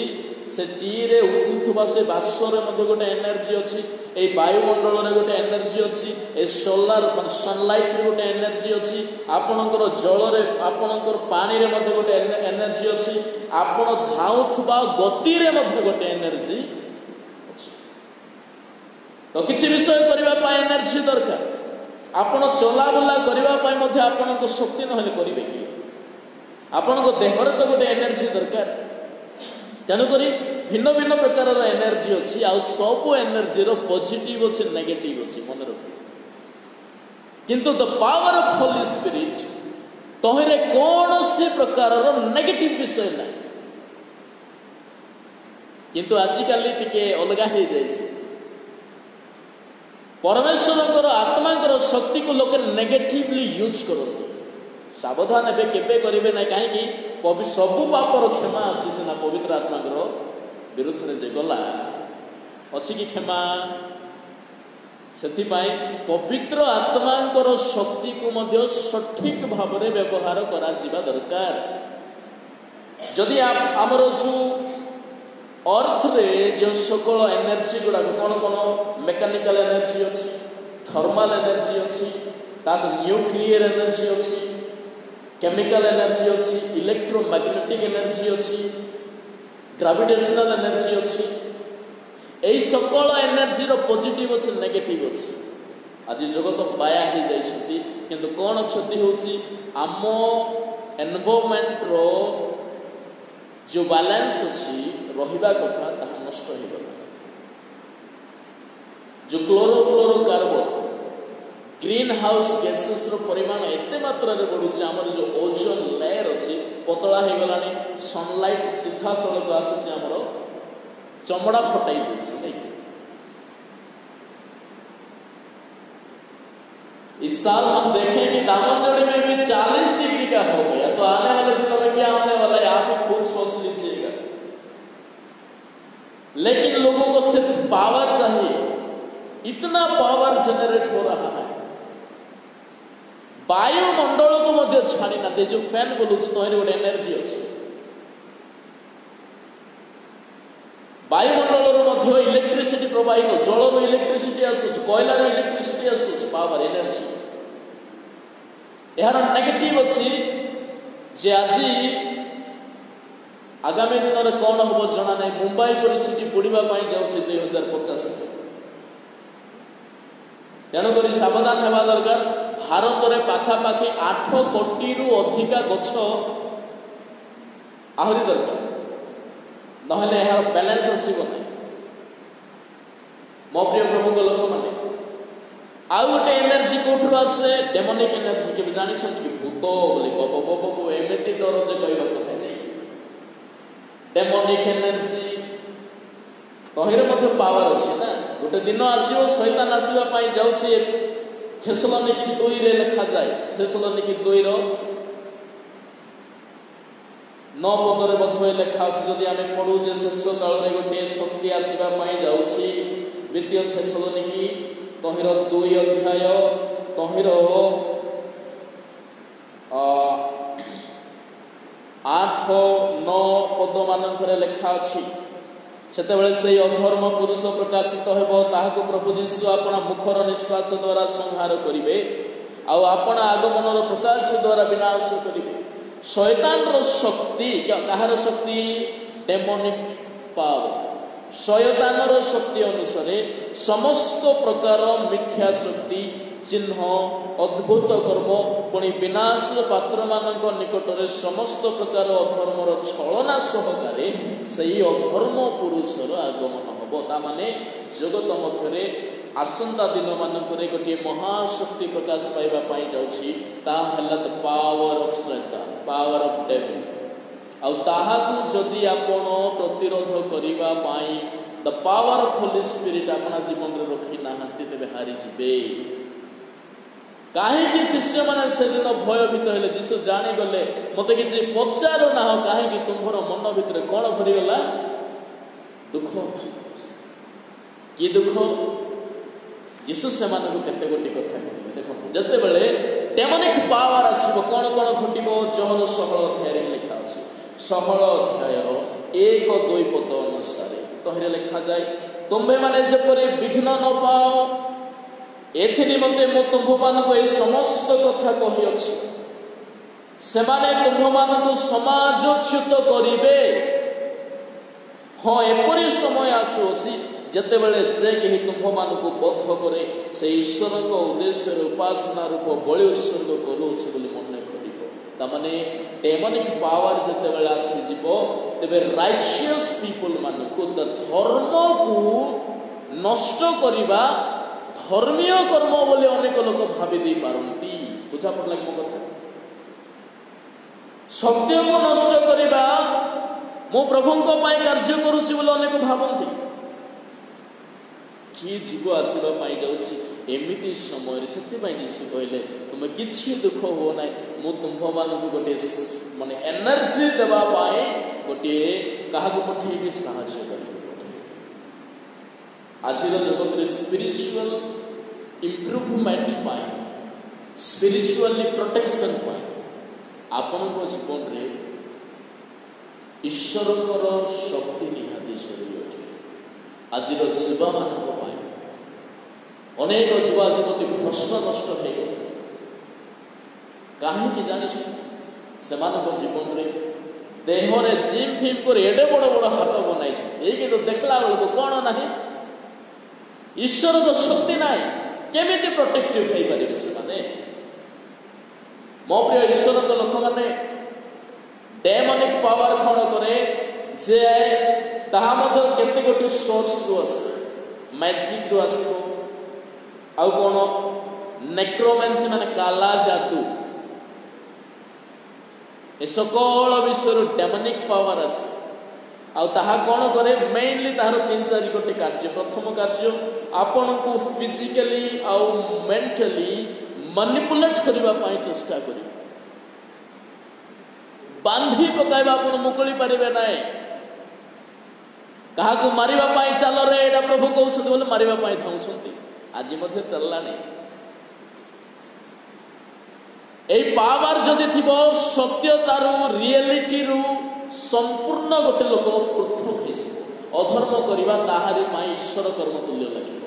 से टी रे उठुवा से बाष्पर गोटे एनर्जी अच्छी ए वायुमंडल रे गोटे एनर्जी अच्छी ए सोलार सनलाइट रे गोटे एनर्जी अच्छी आपणकर जल रे आपणकर पानी रे गोटे एनर्जी अच्छी आपण धाउथुवा गति रे गोटे एनर्जी अच्छी तो किसी विषय करबा एनर्जी दरकार आपण चलाबुला करबा आपणको शक्ति नहले करिवे कि आपण देहर तो गोटे एनर्जी दरकार तेणुक भिन्न भिन्न प्रकार एनर्जी अच्छी आ सब एनर्जी पॉजिटिव अच्छे नेगेटिव अच्छी मन रख किंतु the power of holy spirit तहिरे कौन सी प्रकार नेगेटिव विषय ना किंतु आजिकल टिके अलग हो जाए परमेश्वर आत्मा शक्ति को लोग नेगेटिवली यूज करते सावधान ए केबे करेंगे ना कहीं सबू पापर क्षमा अच्छी सीना पवित्र आत्मा विरुद्ध में जे गला अच्छी कि क्षमा से पवित्र आत्मा शक्ति को सठिक भाव में व्यवहार करा दरकार जदि आमर जो अर्थ रे जो सकल एनर्जी गुड़ा कौन कौन मेकानिकल एनर्जी अच्छी थर्माल एनर्जी अच्छी न्यूक्लियर एनर्जी अच्छी केमिकल एनर्जी अच्छी इलेक्ट्रोमैग्नेटिक एनर्जी अच्छी ग्रेविटेशनल एनर्जी अच्छी यही सकल एनर्जी पॉजिटिव अच्छे नेगेटिव अच्छी आज जगत बाया हो जाती किंतु कौन क्षति होची आम एनवायरनमेंट रो जो बैलेंस अच्छी रहिबा कथा ताहा नष्ट हो गला जो क्लोरोफ्लोरोकार्बन ग्रीन हाउस गैसेस रो परिमाण एते मात्रा रे बढ़ुଛି हमर जो ओजोन लेयर अछि पतला हे गलानी सनलाइट सीधा सड़क आसुଛି हमर चमड़ा फटाई देछि नहीं इस साल हम देखें कि दामनजोड़ी में भी 40 डिग्री का हो गया तो आने वाले दिनों में क्या होने वाला है आप ही खुद सोच लीजिएगा लेकिन लोगों को सिर्फ पावर चाहिए इतना पावर जनरेट हो रहा है वायुमंडल को मध्य छाड़ी ना जो फैन बोलूँ तो गोटे एनर्जी अच्छी वायुमंडल मध्य इलेक्ट्रिसिटी प्रवाहित जल इलेक्ट्रिसिटी आसूँ कोयला इलेक्ट्रिसिटी आसूँ पावर एनर्जी यार नेगेटिव अच्छी जे आज आगामी दिन में कौन हम जना ना मुंबई परिस्थिति बुड़ापी जाऊँगी 2050 तेणुक सावधान होगा दरकार भारत में पाखापाखि 8 कोटी रु अधिका गछ आहरी दरकार नहले यार बैलेंस आसब ना मो प्रिय प्रभु लोक मैंने आउ गोटे एनर्जी कौटू आसे डेमोनिक एनर्जी के जानी कि भूत बोले बब एमती डर जे कहवा कथा नहीं डेमोनिक एनर्जी तहिरे मध्य पावर अच्छी ना गोटे दिन आसो शैतान आसवाई जाऊँगी थेसलोनिकी 2 रे लिखा जाए थेसलोनिकी 2 रो 9 पदरे मध्य लिखा अच्छे जदि आम पढ़ू जे शेष काल में गोटे शक्ति आसवाई जाऊँगी द्वितीय थेसलोनिकी तहिर 2 अध्याय तहिर 8-9 पद मानक लिखा अच्छी सेतेबेले से अधर्म पुरुष प्रकाशित हेबो ताहाको प्रभु यीशु आपना मुखर निश्वास द्वारा संहार करिवे आ आपना आगमनर प्रकाश द्वारा विनाश करिवे शैतान रो शक्ति कहार शक्ति डेमोनिक पावर शैतान रो शक्ति अनुसार समस्त प्रकार मिथ्या शक्ति चिन्ह अद्भुत कर्म पुणी विनाश पात्र मानक निकट में समस्त प्रकार अधर्मर छलना सहकारे से अधर्म पुरुषर आगमन हम ताने जगत मध्य आसंता दिन मानक गोटे महाशक्ति प्रकाश पाइबा जाऊँगी द पावर ऑफ शैतान पावर ऑफ डेविल ଆଉ ତାହାକୁ ଯଦି ଆପଣ ପ୍ରତିରୋଧ କରିବା ପାଇଁ the power of holy spirit ଆପଣ ଜୀବନରେ ରଖି ନାହାନ୍ତି ତେବେ ହାରିଯିବେ। କାହିଁକି ଶିଷ୍ୟମାନେ ସେଦିନ ଭୟଭୀତ ହେଲେ? ଯୀଶୁ ଜାଣିଗଲେ ମୋତେ କିଛି ପଚାରୁ ନାହ କାହିଁକି, ତୁମର ମନ ଭିତରେ କ'ଣ ଭରିଗଲା? ଦୁଃଖ। କି ଦୁଃଖ? ଯୀଶୁ ସେମାନଙ୍କୁ କେତେ ଗୋଟି କଥା କହିଲେ। ଦେଖନ୍ତୁ, ଯେତେବେଳେ ଡେମୋନିକ୍ ପାୱାର ଆସିବ କ'ଣ କ'ଣ ଘଟିବ? ଯୋହନ 16 ଅଧ୍ୟାୟରେ ଲେଖା ଅଛି। 16 ଅଧ୍ୟାୟର 1-2 ପଦ ଅନୁସାରେ ତହିଁରେ ଲେଖାଯାଏ, ତୁମ୍ଭେମାନେ ଯେପରି ବିଘ୍ନ ନ ପାଅ ଏଥି ନିମନ୍ତେ ମୁଁ ତୁମ୍ଭମାନଙ୍କୁ ଏହି ସମସ୍ତ କଥା କହିଅଛି। ସେମାନେ ତୁମ୍ଭମାନଙ୍କୁ ସମାଜଚ୍ୟୁତ କରିବେ। ହଁ, ଏପରି ସମୟ ଆସୁଅଛି ଯେତେବେଳେ ଯେ କେହି ତୁମ୍ଭମାନଙ୍କୁ ବଧ କରେ ସେ ଈଶ୍ୱରଙ୍କ ଉଦ୍ଦେଶ୍ୟରେ ଉପାସନା ରୂପ ବଳି ଉତ୍ସର୍ଗ କରୁଅଛି ବୋଲି ମନେ କରିବ। ତାମାନେ ଡେମୋନିକ୍ ପାୱାର ଯେତେବେଳେ ଆସିଯିବ ତେବେ ରାଇଚିୟସ୍ ପିପୁଲ ମାନଙ୍କୁ ଧର୍ମକୁ ନଷ୍ଟ କରିବା ଧର୍ମୀୟ କର୍ମ ବୋଲି ଅନେକ ଲୋକ ଭାବି ଦେଇପାରନ୍ତି। ବୁଝା ପଡ଼ିଲା ମୋ କଥା? ସତ୍ୟକୁ ନଷ୍ଟ କରିବା ମୁଁ ପ୍ରଭୁଙ୍କ ପାଇଁ କାର୍ଯ୍ୟ କରୁଛି ବୋଲି ଅନେକ ଭାବନ୍ତି। କି ଯୁଗ ଆସିବା ପାଇଁ ଯାଉଛି ଏମିତି ସମୟରେ। ସେଥିପାଇଁ ଯୀଶୁ କହିଲେ ତୁମେ କିଛି ଦୁଃଖ ହୁଅ ନାହିଁ, ମୁଁ ତୁମ୍ଭମାନଙ୍କୁ ଗୋଟିଏ ମାନେ ଏନର୍ଜି ଦେବା ପାଇଁ ଗୋଟିଏ କାହାକୁ ପଠେଇବି? ସାହାଯ୍ୟ କରିବି। ଆଜିର ଜଗତରେ ସ୍ପିରିଚୁଆଲ ଇମ୍ପ୍ରୁଭମେଣ୍ଟ ପାଇଁ, ସ୍ପିରିଚୁଆଲି ପ୍ରୋଟେକ୍ସନ ପାଇଁ ଆପଣଙ୍କ ଜୀବନରେ ଈଶ୍ୱରଙ୍କର ଶକ୍ତି ନିହାତି ଜରୁରୀ ଅଟେ। ଆଜିର ଯୁବାମାନଙ୍କ ପାଇଁ ଅନେକ ଯୁବା ଯୁବତୀ ଭ୍ରଷ୍ଟ ନଷ୍ଟ ହେଇଗଲେ। କାହିଁକି ଜାଣିଛୁ? ସେମାନଙ୍କ ଜୀବନରେ ଦେହରେ ଜିମ୍ ଫିମ୍ କରି ଏଡ଼େ ବଡ଼ ବଡ଼ ହାତ ବନାଇଛନ୍ତି, ଏଇ କିନ୍ତୁ ଦେଖିଲା ବେଳକୁ କ'ଣ ନାହିଁ? ଈଶ୍ୱରଙ୍କ ଶକ୍ତି ନାହିଁ। କେମିତି ପ୍ରୋଟେକ୍ଟିଭ ହେଇପାରିବେ ସେମାନେ? ମୋ ପ୍ରିୟ ଈଶ୍ୱରଙ୍କ ଲୋକମାନେ, ଡେମୋନିକ୍ ପାୱାର କ'ଣ କରେ ଯେ ତାହା ମଧ୍ୟ କେତେ ଗୋଟି ସୋର୍ସରୁ ଆସେ। ମ୍ୟାଜିକ୍ରୁ ଆସିବ, ଆଉ କ'ଣ ନେକ୍ରୋମାନ୍ସି ମାନେ କାଲା ଯାଦୁ, ଏ ସକଳ ବିଷୟରୁ ଡେମୋନିକ୍ ପାୱାର ଆସେ। ଆଉ ତାହା କ'ଣ କରେ? ମେନଲି ତାହାର 3-4 ଗୋଟି କାର୍ଯ୍ୟ। ପ୍ରଥମ କାର୍ଯ୍ୟ, ଆପଣଙ୍କୁ ଫିଜିକାଲି ଆଉ ମେଣ୍ଟାଲି ମ୍ୟାନିପୁଲେଟ୍ କରିବା ପାଇଁ ଚେଷ୍ଟା କରିବେ, ବାନ୍ଧି ପକାଇବା। ଆପଣ ମୁକୁଳି ପାରିବେ ନାହିଁ। କାହାକୁ ମାରିବା ପାଇଁ ଚାଲରେ ଏଇଟା ପ୍ରଭୁ କହୁଛନ୍ତି ବୋଲି ମାରିବା ପାଇଁ ଧାଉଁଛନ୍ତି। ଆଜି ମଧ୍ୟ ଚାଲିଲାନି। এই ପାୱାର ଯଦି ଥିବ ସତ୍ୟତାରୁ, ରିଏଲିଟିରୁ ସମ୍ପୂର୍ଣ୍ଣ ଗୋଟେ ଲୋକ ପୃଥକ ହେଇଯିବ। ଅଧର୍ମ କରିବା ତାହାରି ପାଇଁ ଈଶ୍ୱର କର୍ମ ତୁଲ୍ୟ ଲାଗିବ।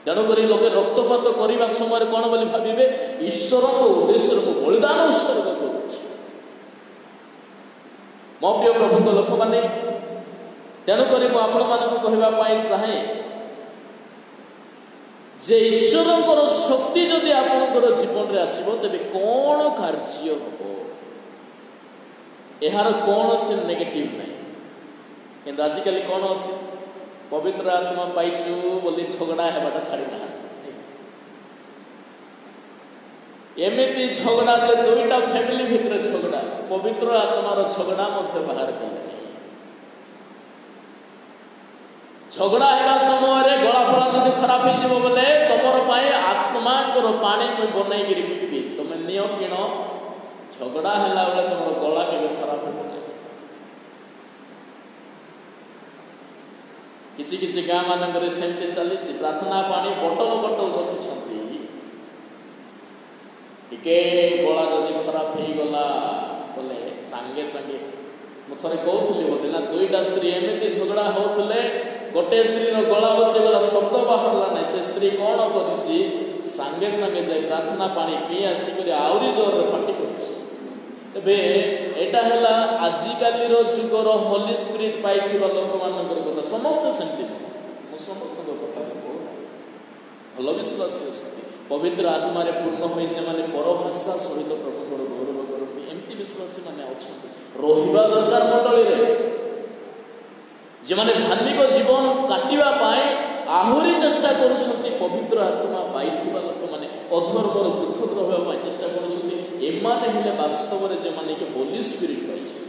ତେଣୁକରି ଲୋକେ ରକ୍ତପାତ କରିବା ସମୟରେ କ'ଣ ବୋଲି ଭାବିବେ? ଈଶ୍ୱରଙ୍କ ଉଦ୍ଦେଶ୍ୟରେ ମୁଁ ବଳିଦାନ ଉତ୍ସର୍ଗ କରୁଛି। ମୋ ପ୍ରିୟ ପ୍ରଭୁଙ୍କ ଲୋକମାନେ, ତେଣୁକରି ମୁଁ ଆପଣମାନଙ୍କୁ କହିବା ପାଇଁ ଚାହେଁ ଯେ ଈଶ୍ୱରଙ୍କର ଶକ୍ତି ଯଦି ଆପଣଙ୍କର ଜୀବନରେ ଆସିବ ତେବେ କ'ଣ କାର୍ଯ୍ୟ ହେବ? ଏହାର କୌଣସି ନେଗେଟିଭ୍ ନାହିଁ। କିନ୍ତୁ ଆଜିକାଲି କ'ଣ ଅଛି? ପବିତ୍ର ଆତ୍ମା ପାଇଛୁ ବୋଲି ଝଗଡ଼ା ହେବାଟା ଛାଡ଼ି ନାହାନ୍ତି। ଏମିତି ଝଗଡ଼ା ଯେ 2ଟା ଫ୍ୟାମିଲି ଭିତରେ ଝଗଡ଼ା, ପବିତ୍ର ଆତ୍ମାର ଝଗଡ଼ା ମଧ୍ୟ ବାହାର କଲେଣି। ଝଗଡ଼ା ହେବା ସମୟରେ ଗଳା ଫଳା ଯଦି ଖରାପ ହେଇଯିବ ବୋଲେ ତମର ପାଇଁ ଆତ୍ମାଙ୍କର ପାଣି ମୁଁ ବନେଇକିରି ବିକିବି, ତମେ ନିଅ କିଣ। ଝଗଡ଼ା ହେଲା ବେଳେ ତମର ଗଳା କେବେ ଖରାପ ହେବ ନାହିଁ। କିଛି କିଛି ଗାଁ ମାନଙ୍କରେ ସେମିତି ଚାଲିଛି। ପ୍ରାର୍ଥନା ପାଣି ବଟଲ ରଖିଛନ୍ତି। ଟିକେ ଗଳା ଯଦି ଖରାପ ହେଇଗଲା ବୋଲେ ସାଙ୍ଗେ ସାଙ୍ଗେ, ମୁଁ ଥରେ କହୁଥିଲି ବୋଧେ ନା, 2ଟା ସ୍ତ୍ରୀ ଏମିତି ଝଗଡ଼ା ହେଉଥିଲେ, ଗୋଟେ ସ୍ତ୍ରୀର ଗଳା ବସିଗଲା, ଶବ୍ଦ ବାହାରିଲା ନାହିଁ। ସେ ସ୍ତ୍ରୀ କ'ଣ କରିଛି? ସାଙ୍ଗେ ସାଙ୍ଗେ ଯାଇ ପ୍ରାର୍ଥନା ପାଣି ପିଇ ଆସିକରି ଆହୁରି ଜୋରରେ ପାଟି କରିଛି। ଏବେ ଏଇଟା ହେଲା ଆଜିକାଲିର ଯୁଗର ହୋଲି ସ୍ପିରିଟ୍ ପାଇଥିବା ଲୋକମାନଙ୍କର କଥା। ସମସ୍ତେ ସେମିତି ନୁହଁ, ମୁଁ ସମସ୍ତଙ୍କ କଥା କହୁନି। ଭଲ ବିଶ୍ୱାସୀ ଅଛନ୍ତି, ପବିତ୍ର ଆତ୍ମାରେ ପୂର୍ଣ୍ଣ ହୋଇ ସେମାନେ ପରଭାଷା ସହିତ ପ୍ରଭୁଙ୍କର ଗୌରବ କରନ୍ତି। ଏମିତି ବିଶ୍ୱାସୀ ମାନେ ଅଛନ୍ତି, ରହିବା ଦରକାର ମଣ୍ଡଳୀରେ। ଯେମାନେ ଧାର୍ମିକ ଜୀବନ କାଟିବା ପାଇଁ ଆହୁରି ଚେଷ୍ଟା କରୁଛନ୍ତି ପବିତ୍ର ଆତ୍ମା ପାଇଥିବା ଲୋକମାନେ ଅଧର୍ମରୁ ପୃଥକ ରହିବା ପାଇଁ ଚେଷ୍ଟା କରୁଛନ୍ତି। ଏମାନେ ହେଲେ ବାସ୍ତବରେ ଯେଉଁମାନେ କି ହୋଲି ସ୍ପିରିଟ୍ ପାଇଛନ୍ତି।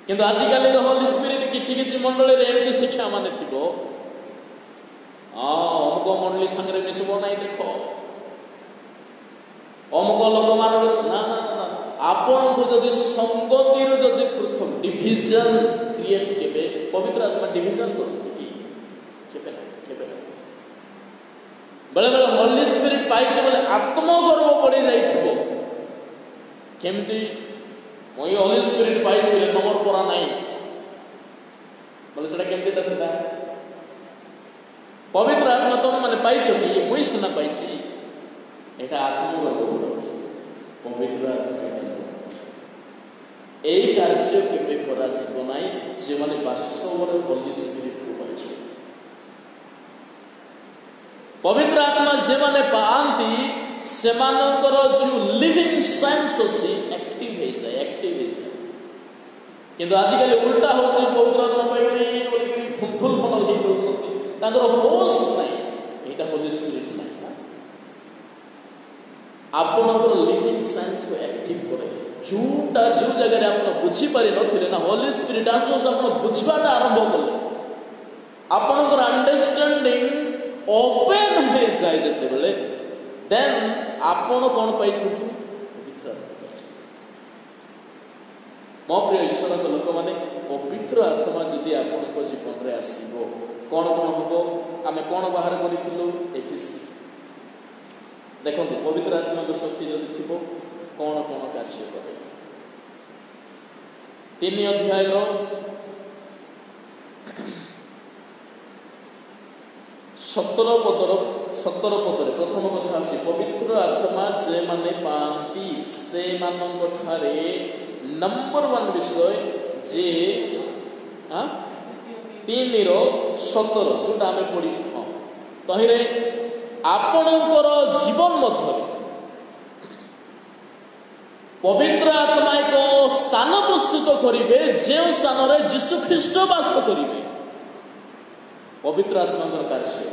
କିନ୍ତୁ ଆଜିକାଲିର ହୋଲି ସ୍ପିରିଟ୍ କିଛି କିଛି ମଣ୍ଡଳୀରେ ଏମିତି ଶିକ୍ଷା ମାନେ ଥିବ, ଅମୁକ ମଣ୍ଡଳୀ ସାଙ୍ଗରେ ମିଶିବ ନାହିଁ, ଦେଖ ଅମୁକ ଲୋକମାନଙ୍କର ନା ନା ନା, ଆପଣଙ୍କୁ ଯଦି ସଙ୍ଗତିରୁ ଯଦି ପୃଥକ ଡିଭିଜନ କ୍ରିଏଟ୍ କେବେ ପବିତ୍ର ଆତ୍ମା ଡିଭିଜନ କରନ୍ତି କି? କେବେ ନାହିଁ, କେବେ ନାହିଁ। ବେଳେବେଳେ ହୋଲି ସ୍ପିରିଟ୍ ପାଇଛି ବୋଲେ ଆତ୍ମଗର୍ବ ପଡ଼ି ଯାଇଥିବ। କେମିତି ମୁଁ ଏଇ ହୋଲି ସ୍ପିରିଟ୍ ପାଇଛି ତମର ପରା ନାହିଁ ବୋଲେ ସେଟା କେମିତିଟା ସେଟା ପବିତ୍ର ଆତ୍ମା ତମ ମାନେ ପାଇଛ କି? ମୁଇଁ ସିନା ପାଇଛି, এটা আত্মগর্ব করছে। পবিত্র আত্মা এই কার্য কেবে করা যাব নাই যেমানে বাস্তবরে হোলি স্পিরিটକୁ পাইছে। পবিত্র আত্মা যেমানে পাଆନ୍ତି ସେମାନଙ୍କର ଯେଉଁ লিভিং ସେନ୍ସ ଅଛି ଆକ୍ଟିଭ ହେଇଯାଏ, ଆକ୍ଟିଭ ହେଇଯାଏ। କିନ୍ତୁ ଆଜିକାଲି ଉଲ୍ଟା ହେଉଛି, ପବିତ୍ର ଆତ୍ମା ପାଇଲେ ବୋଲିକିରି ଫୁଲ ଫଲ ହେଇଯାଉଛନ୍ତି, ତାଙ୍କର ହୋସ୍ ନାହିଁ। ଏଇଟା ହୋଲି ସ୍ପିରିଟ୍ ନାହିଁ। ଆପଣଙ୍କର ଲିଭିଂ ସେନ୍ସକୁ ଆକ୍ଟିଭ କରେ। ଯେଉଁଟା ଯେଉଁ ଜାଗାରେ ଆପଣ ବୁଝିପାରି ନଥିଲେ ନା ହୋଲି ସ୍ପିରିଟ୍ ଆସୁ ଆପଣ ବୁଝିବାଟା ଆରମ୍ଭ କଲେ, ଆପଣଙ୍କର ଅଣ୍ଡରଷ୍ଟାଣ୍ଡିଂ ଓପେନ୍ ହେଇଯାଏ ଯେତେବେଳେ, ଦେନ୍ ଆପଣ କ'ଣ ପାଇଛନ୍ତି? ପବିତ୍ର ଆତ୍ମା ପାଇଛନ୍ତି। ମୋ ପ୍ରିୟ ଈଶ୍ୱରଙ୍କ ଲୋକମାନେ, ପବିତ୍ର ଆତ୍ମା ଯଦି ଆପଣଙ୍କ ଜୀବନରେ ଆସିବ କ'ଣ କ'ଣ ହେବ? ଆମେ କ'ଣ ବାହାର କରିଥିଲୁ? ଏଫିସି ଦେଖନ୍ତୁ, ପବିତ୍ର ଆତ୍ମାଙ୍କ ଶକ୍ତି ଯଦି ଥିବ କ'ଣ କ'ଣ କାର୍ଯ୍ୟ କରେ? 3 ଅଧ୍ୟାୟର 17 ପଦରେ ପ୍ରଥମ କଥା ଅଛି, ପବିତ୍ର ଆତ୍ମା ସେମାନେ ପାଆନ୍ତି ସେମାନଙ୍କ ଠାରେ ନମ୍ବର 1 ବିଷୟ ଯେ 3:17 ଯେଉଁଟା ଆମେ ପଢ଼ିଛୁ, ତହିଁରେ ଆପଣଙ୍କର ଜୀବନ ମଧ୍ୟରେ ପବିତ୍ର ଆତ୍ମା ଏକ ସ୍ଥାନ ପ୍ରସ୍ତୁତ କରିବେ ଯେଉଁ ସ୍ଥାନରେ ଯୀଶୁଖ୍ରୀଷ୍ଟ ବାସ କରିବେ। ପବିତ୍ର ଆତ୍ମାଙ୍କର କାର୍ଯ୍ୟ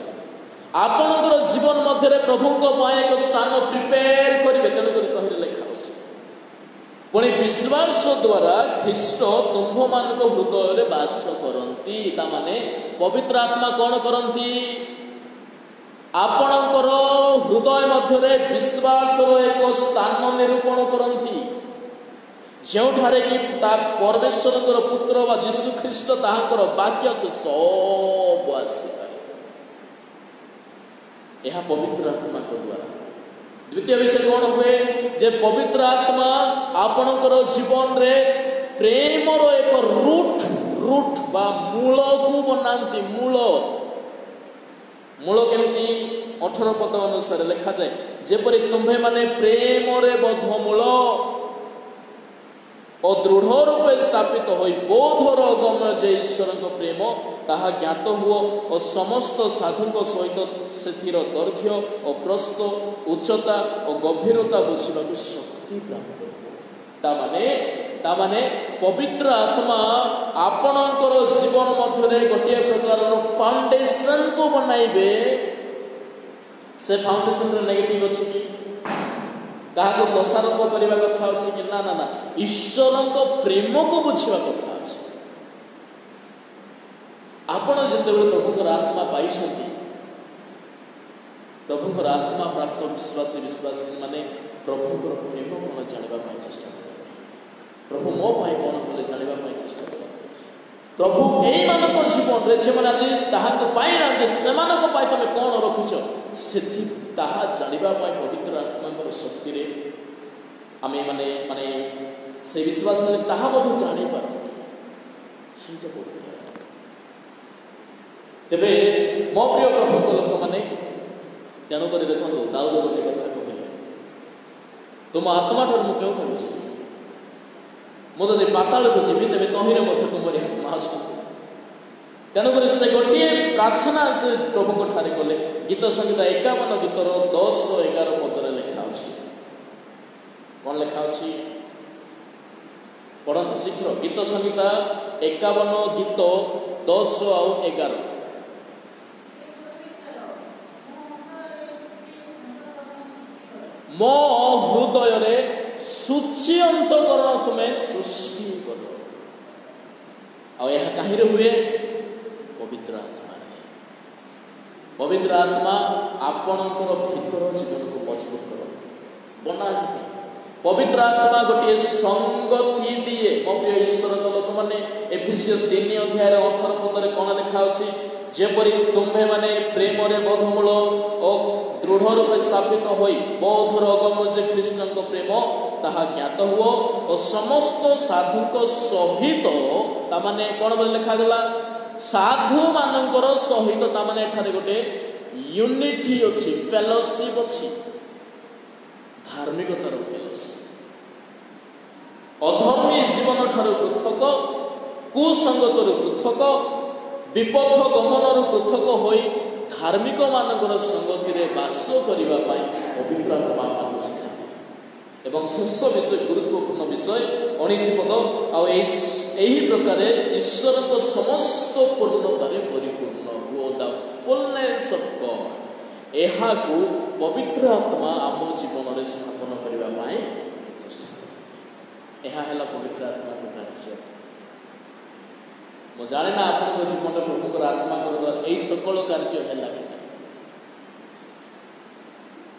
ଆପଣଙ୍କର ଜୀବନ ମଧ୍ୟରେ ପ୍ରଭୁଙ୍କ ପାଇଁ ଏକ ସ୍ଥାନ ପ୍ରିପେୟାର କରିବେ। ତେଣୁକରି ତହିଁରେ ଲେଖା ଅଛି, ପୁଣି ବିଶ୍ୱାସ ଦ୍ୱାରା ଖ୍ରୀଷ୍ଟ ତୁମ୍ଭମାନଙ୍କ ହୃଦୟରେ ବାସ କରନ୍ତି। ତାମାନେ ପବିତ୍ର ଆତ୍ମା କ'ଣ କରନ୍ତି? ଆପଣଙ୍କର ହୃଦୟ ମଧ୍ୟରେ ବିଶ୍ୱାସର ଏକ ସ୍ଥାନ ନିରୂପଣ କରନ୍ତି, ଯେଉଁଠାରେ କି ତା ପରମେଶ୍ୱରଙ୍କର ପୁତ୍ର ବା ଯୀଶୁଖ୍ରୀଷ୍ଟ ତାହାଙ୍କର ବାକ୍ୟ ସେ ସବୁ ଆସିଥାଏ। ଏହା ପବିତ୍ର ଆତ୍ମାଙ୍କ ଦ୍ୱାରା। ଦ୍ୱିତୀୟ ବିଷୟ କ'ଣ ହୁଏ? ଯେ ପବିତ୍ର ଆତ୍ମା ଆପଣଙ୍କର ଜୀବନରେ ପ୍ରେମର ଏକ ରୁଟ୍ ବା ମୂଳକୁ ବନାନ୍ତି। ମୂଳ କେମିତି? 18 ପଦ ଅନୁସାରେ ଲେଖାଯାଏ, ଯେପରି ତୁମ୍ଭେମାନେ ପ୍ରେମରେ ବଦ୍ଧମୂଳ ଓ ଦୃଢ଼ ରୂପେ ସ୍ଥାପିତ ହୋଇ ବୋଧର ଗମ୍ୟ ଯେ ଈଶ୍ୱରଙ୍କ ପ୍ରେମ ତାହା ଜ୍ଞାତ ହୁଅ ଓ ସମସ୍ତ ସାଧୁଙ୍କ ସହିତ ସେଥିର ଦୈର୍ଘ୍ୟ ଓ ପ୍ରସ୍ଥ, ଉଚ୍ଚତା ଓ ଗଭୀରତା ବୁଝିବାକୁ ଶକ୍ତି ପ୍ରାପ୍ତ ହୁଅ। ତାମାନେ ପବିତ୍ର ଆତ୍ମା ଆପଣଙ୍କର ଜୀବନ ମଧ୍ୟରେ ଗୋଟିଏ ପ୍ରକାରର ଫାଉଣ୍ଡେସନକୁ ବନାଇବେ। ସେ ଫାଉଣ୍ଡେସନର ନେଗେଟିଭ ଅଛି କି? କାହାକୁ ଦୋଷାରୋପ କରିବା କଥା ଅଛି କି? ନା ନା ନା, ଈଶ୍ୱରଙ୍କ ପ୍ରେମକୁ ବୁଝିବା କଥା ଅଛି। ଆପଣ ଯେତେବେଳେ ପ୍ରଭୁଙ୍କର ଆତ୍ମା ପାଇଛନ୍ତି, ପ୍ରଭୁଙ୍କର ଆତ୍ମା ପ୍ରାପ୍ତ ବିଶ୍ୱାସୀ ମାନେ ପ୍ରଭୁଙ୍କର ପ୍ରେମ କ'ଣ ଜାଣିବା ପାଇଁ ଚେଷ୍ଟା କରନ୍ତି। ପ୍ରଭୁ ମୋ ପାଇଁ କ'ଣ କଲେ ଜାଣିବା ପାଇଁ ଚେଷ୍ଟା କରନ୍ତି। ପ୍ରଭୁ ଏଇମାନଙ୍କ ଜୀବନରେ ଯେଉଁମାନେ ଆଜି ତାହାକୁ ପାଇନାହାନ୍ତି ସେମାନଙ୍କ ପାଇଁ ତମେ କ'ଣ ରଖିଛ ତାହା ଜାଣିବା ପାଇଁ ପବିତ୍ର ଆତ୍ମାଙ୍କର ଶକ୍ତିରେ ଆମେ ମାନେ ସେ ବିଶ୍ୱାସ ମାନେ ତାହା ମଧ୍ୟ ଜାଣିପାରନ୍ତି। ସେଇଟା ବହୁତ। ତେବେ ମୋ ପ୍ରିୟ ପ୍ରଭୁଙ୍କ ଲୋକମାନେ, ତେଣୁକରି ଦେଖନ୍ତୁ, ଦାଉଦ ଗୋଟେ କଥା କହିଲେ, ତୁମ ଆତ୍ମାଠାରୁ ମୁଁ କେଉଁ ଭାବୁଛି? ମୁଁ ଯଦି ପାତାଳକୁ ଯିବି ତେବେ ତହିଁରେ ମଧ୍ୟ ତୁମରି ଆତ୍ମା ଅଛନ୍ତି। ତେଣୁକରି ସେ ଗୋଟିଏ ପ୍ରାର୍ଥନା ସେ ପ୍ରଭୁଙ୍କ ଠାରେ କଲେ। ଗୀତ ସଂହିତା 51 ଗୀତର 10-11 ପଦରେ ଲେଖା ଅଛି। କ'ଣ ଲେଖା ଅଛି? ପଢ଼ନ୍ତୁ ଶୀଘ୍ର। ଗୀତ ସଂହିତା 51 ଗୀତ 10 ଆଉ 11। मो हृदय सूची अंतकरण तुम्हें सृष्टि कर। कहीं हुए पवित्र आत्मा। पवित्र आत्मा आपणकर भीतर जीवन को मजबूत कर बना। पवित्र आत्मा गोटे संगति दिए। मो प्रिय ईश्वर लोक मैंने एफिसियो 3 अध्याय 18 पदे कौन लिखा अच्छी जेपरी तुम्हें माने प्रेम बोधमूल और दृढ़ रूपे स्थापित हो बौद्धर अगम जे ख्रीष्ट प्रेम ताहा ज्ञात हुओ और समस्त साधु सहित तामाने कौन बोले लिखा गला साधु मानकर सहित तामाने एठारे गोटे यूनिटी अछि फेलोशिप अछि धार्मिकतार फेलोशिप अधर्मी जीवन ठारू पृथक कुसंगतर पृथक विपथ गमनर पृथक होई धार्मिक मानकर संगति रे वास करिबा पई पवित्र आत्मा आमको शिखाए। एवं शेष विषय गुरुत्वपूर्ण विषय 19 पद एही प्रकार ईश्वर को समस्त पूर्णतारे परिपूर्ण हुओ द फुलनेस ऑफ गॉड। एहा को पवित्र आत्मा आम जीवन रे स्थापन करिबा पई चेष्टा करे। एहा हैला पवित्र आत्मा को कार्य। मु जाने ना आपन जीवन में प्रभुकर आत्मा यही सकल कार्य है।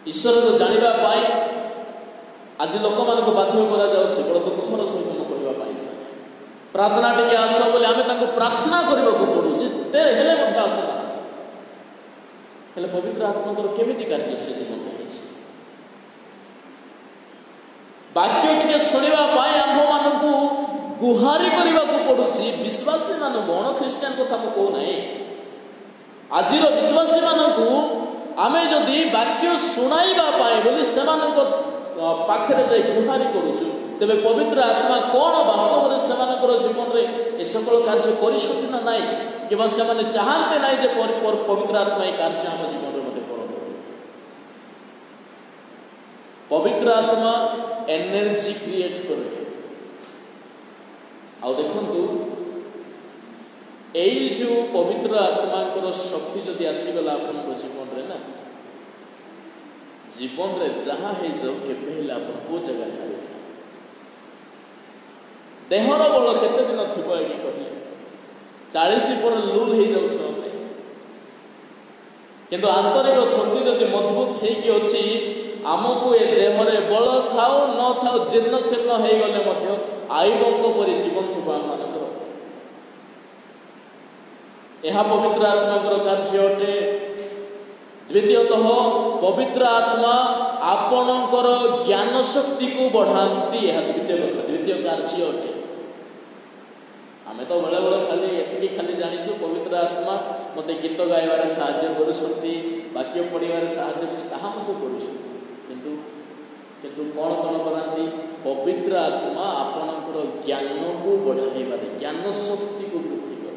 ईश्वर को जानिबा पाई आज लोक मान को बाध्य करा जाउछि बड़ दुखर सहित म कहबा प्रार्थना टिके आस बोले आमे तांको प्रार्थना करबा को पडुछि ते हेले मत आसना हेले पवित्र आत्मा को केमिति कार्य से जीवन में है। वाक्य टिके सुनिबा पाई आंभ मानकू गुहारी करने को पड़ुसी विश्वासी मान बण ख्रीस्टान कथा को कहू ना आज विश्वासी मानू आमे जदि वाक्य शुणाइबा पाए बोली से पाखरे जाई गुहारी करूछु तेबे पवित्र आत्मा कौन वास्तव में से जीवन में ए सकल कार्य करिसथि ना नाई कि से चाहते ना जे पवित्र आत्मा ये कार्य आम जीवन में मते करत। पवित्र आत्मा एनर्जी क्रिएट करे। आउ देखंतु एई जो पवित्र आत्मा शक्ति जदि आसीगला अपन जीवन रे ना जीवन रे जहाँ है जाओ केबे हेला अपन को जगह हारे देहर बल केते दिन थिबो एकी कहले 40 पर लूल हे जाउ सब किंतु आंतरिक शक्ति जदि मजबूत हे कि अछि आमको ए देहरे बल थाओ न थाओ जीर्ण शीर्ण हे गले मध्य आयुबंग परि जीवन थिबा मानकर यह पवित्र आत्मा कार्य अटे। द्वितीयतः पवित्र आत्मा आपणकर ज्ञान शक्ति को बढ़ाती यह द्वितीय कार्य अटे। आमे तो बेले बेले खाली एतिकी खाली जानिछु पवित्र आत्मा मते गीत गाइबारे सहाय्य करूछंती वाक्य पढ़िबारे सहाय्य ताहा मते करूछंती किंतु कौन कौन कराती पवित्र आत्मा आपणकर ज्ञान को बढ़ाइबारे ज्ञान शक्ति को वृद्धि कर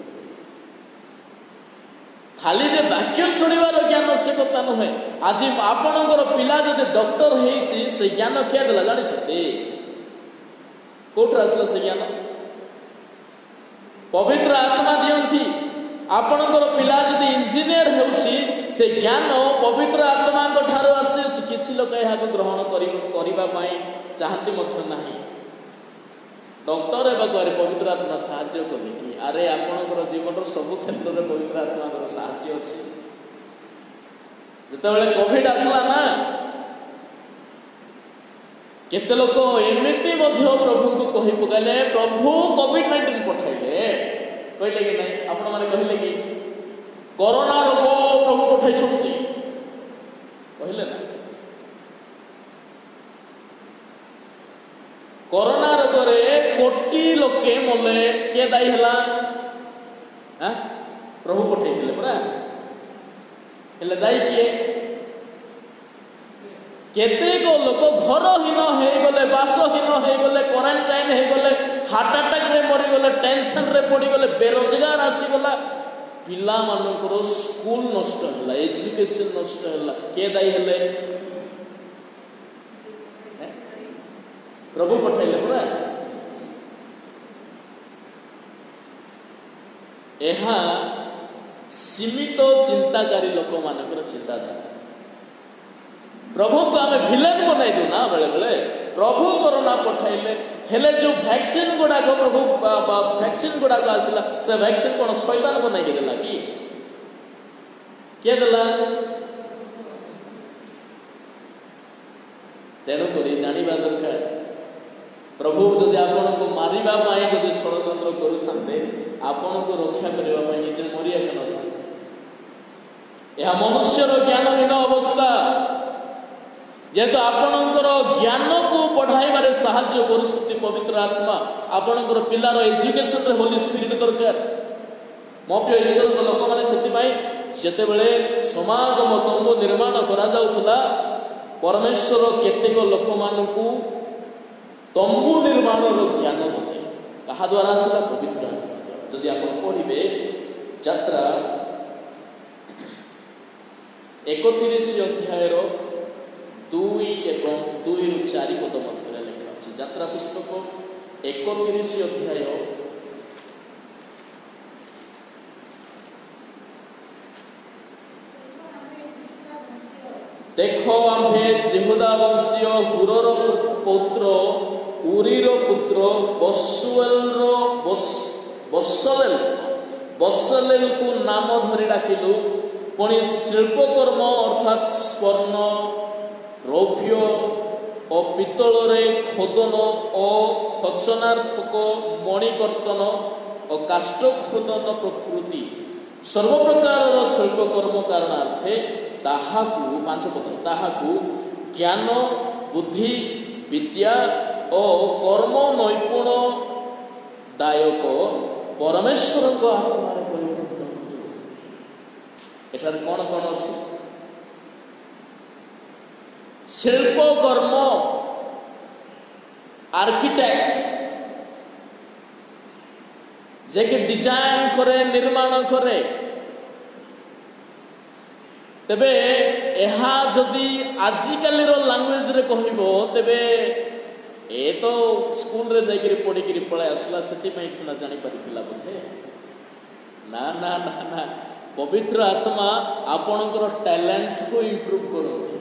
खाली जे वाक्य शुणिबार ज्ञान से कथा नुहे। आज आपणकर पिला जदि डॉक्टर हेछि से ज्ञान किया देला जानि छथि कोठर आसला से ज्ञान पवित्र आत्मा दियंती। आपणकर पिला जदि इंजीनियर हेउछि से ज्ञान पवित्र आत्मा को ठारो आसे किछि लोक एहा को ग्रहण करिबा पई चाहती मध्य नाही। डॉक्टर एबा करे पवित्र आत्मा सहाय्य कले कि अरे आपणकर जीवन सब क्षेत्र में पवित्र आत्मा को सहाय्य अछि। जतबेले कोविड आसला ना केते लोक एमिति मध्य प्रभु को कहि पकाले प्रभु कोविड-19 पठाइले कहले कि नहीं आपण माने कहले कि कोरोना रोग प्रभु पठाई छथि कहले ना कोरोना रोग रे कोटी लोके मले के दाई हला हां प्रभु पठाई दिले परा हेले दाई किए केते को लोक घरहीन हो गले बासहीन हो गले क्वारंटाइन हो गले हार्ट अटैक रे मरी गले टेंशन रे पड़ी गले बेरोजगार आसी गला पिला मानकर स्कूल नष्ट होला एजुकेशन नष्ट होला के दाई हेले प्रभु पठाइले पूरा एहा सीमित चिंताकारी लोक मानकर चिंताधारा प्रभु को आम भिलेन बनई दूना बेले बेले प्रभु कोरोना पठाइले हेले जो वैक्सीन गुड़ाक प्रभु वैक्सीन गुड़ाक आसला से वैक्सीन कौन शैतान बनई देला कि किए देला तेणुक जाना दरकार प्रभु जदि आपण को मारिबा पाई जदि षड़यंत्र करूथांते आपण को रक्षा करबा पाई निजे मरिया के नथांते यह मनुष्यर ज्ञानहीन अवस्था जेहेतु आपणकर ज्ञान को पढ़ाइबारे साहाय्य करुछंती पवित्र आत्मा आपणकर पिलार एजुकेशन रे होली स्पिरिट दरकार मो प्रिय ईश्वर लोक माने सेति पाई जेतेबेले समागम तंबू निर्माण करा जाउथला परमेश्वर केतेक लोक मानकू तंबू निर्माण ज्ञान देते कहा द्वारा आसला पवित्र जदि आप पढ़े यात्रा 31 अध्याय 2 एवं 2 ରୁ 4 पद मध्य लिखा अछि यात्रा पुस्तक 31 अध्याय देखो आम्भे जेहुदा वंशीय हुरर पुत्र उरीर पुत्र बसलेल को नाम धरी डाकिलु पुणी शिल्पकर्म अर्थात स्वर्ण रौप्य और पितल खोदन और खचनार्थक मणिकर्तन और काष्ठ खोदन प्रकृति सर्वप्रकार शिल्पकर्म कारणार्थे ताहाकु 5 पद ताहाकु ज्ञान बुद्धि विद्या और कर्म नैपुण दायक परमेश्वर को आत्मार परिपूर्ण एठार कौन कौन अच्छी शिल्पकर्म आर्किटेक्ट जे कि डिजाइन करे निर्माण करे तेबे एहा जदि आजिकल लांगुएज रे कहबो तेबे ए तो स्कूल रे जाई पढ़ी पळा आसला सेति पई सिना जानि परिथिला बोधे ना ना ना ना पवित्र आत्मा आपणकर टैलेंट को इंप्रूव करथि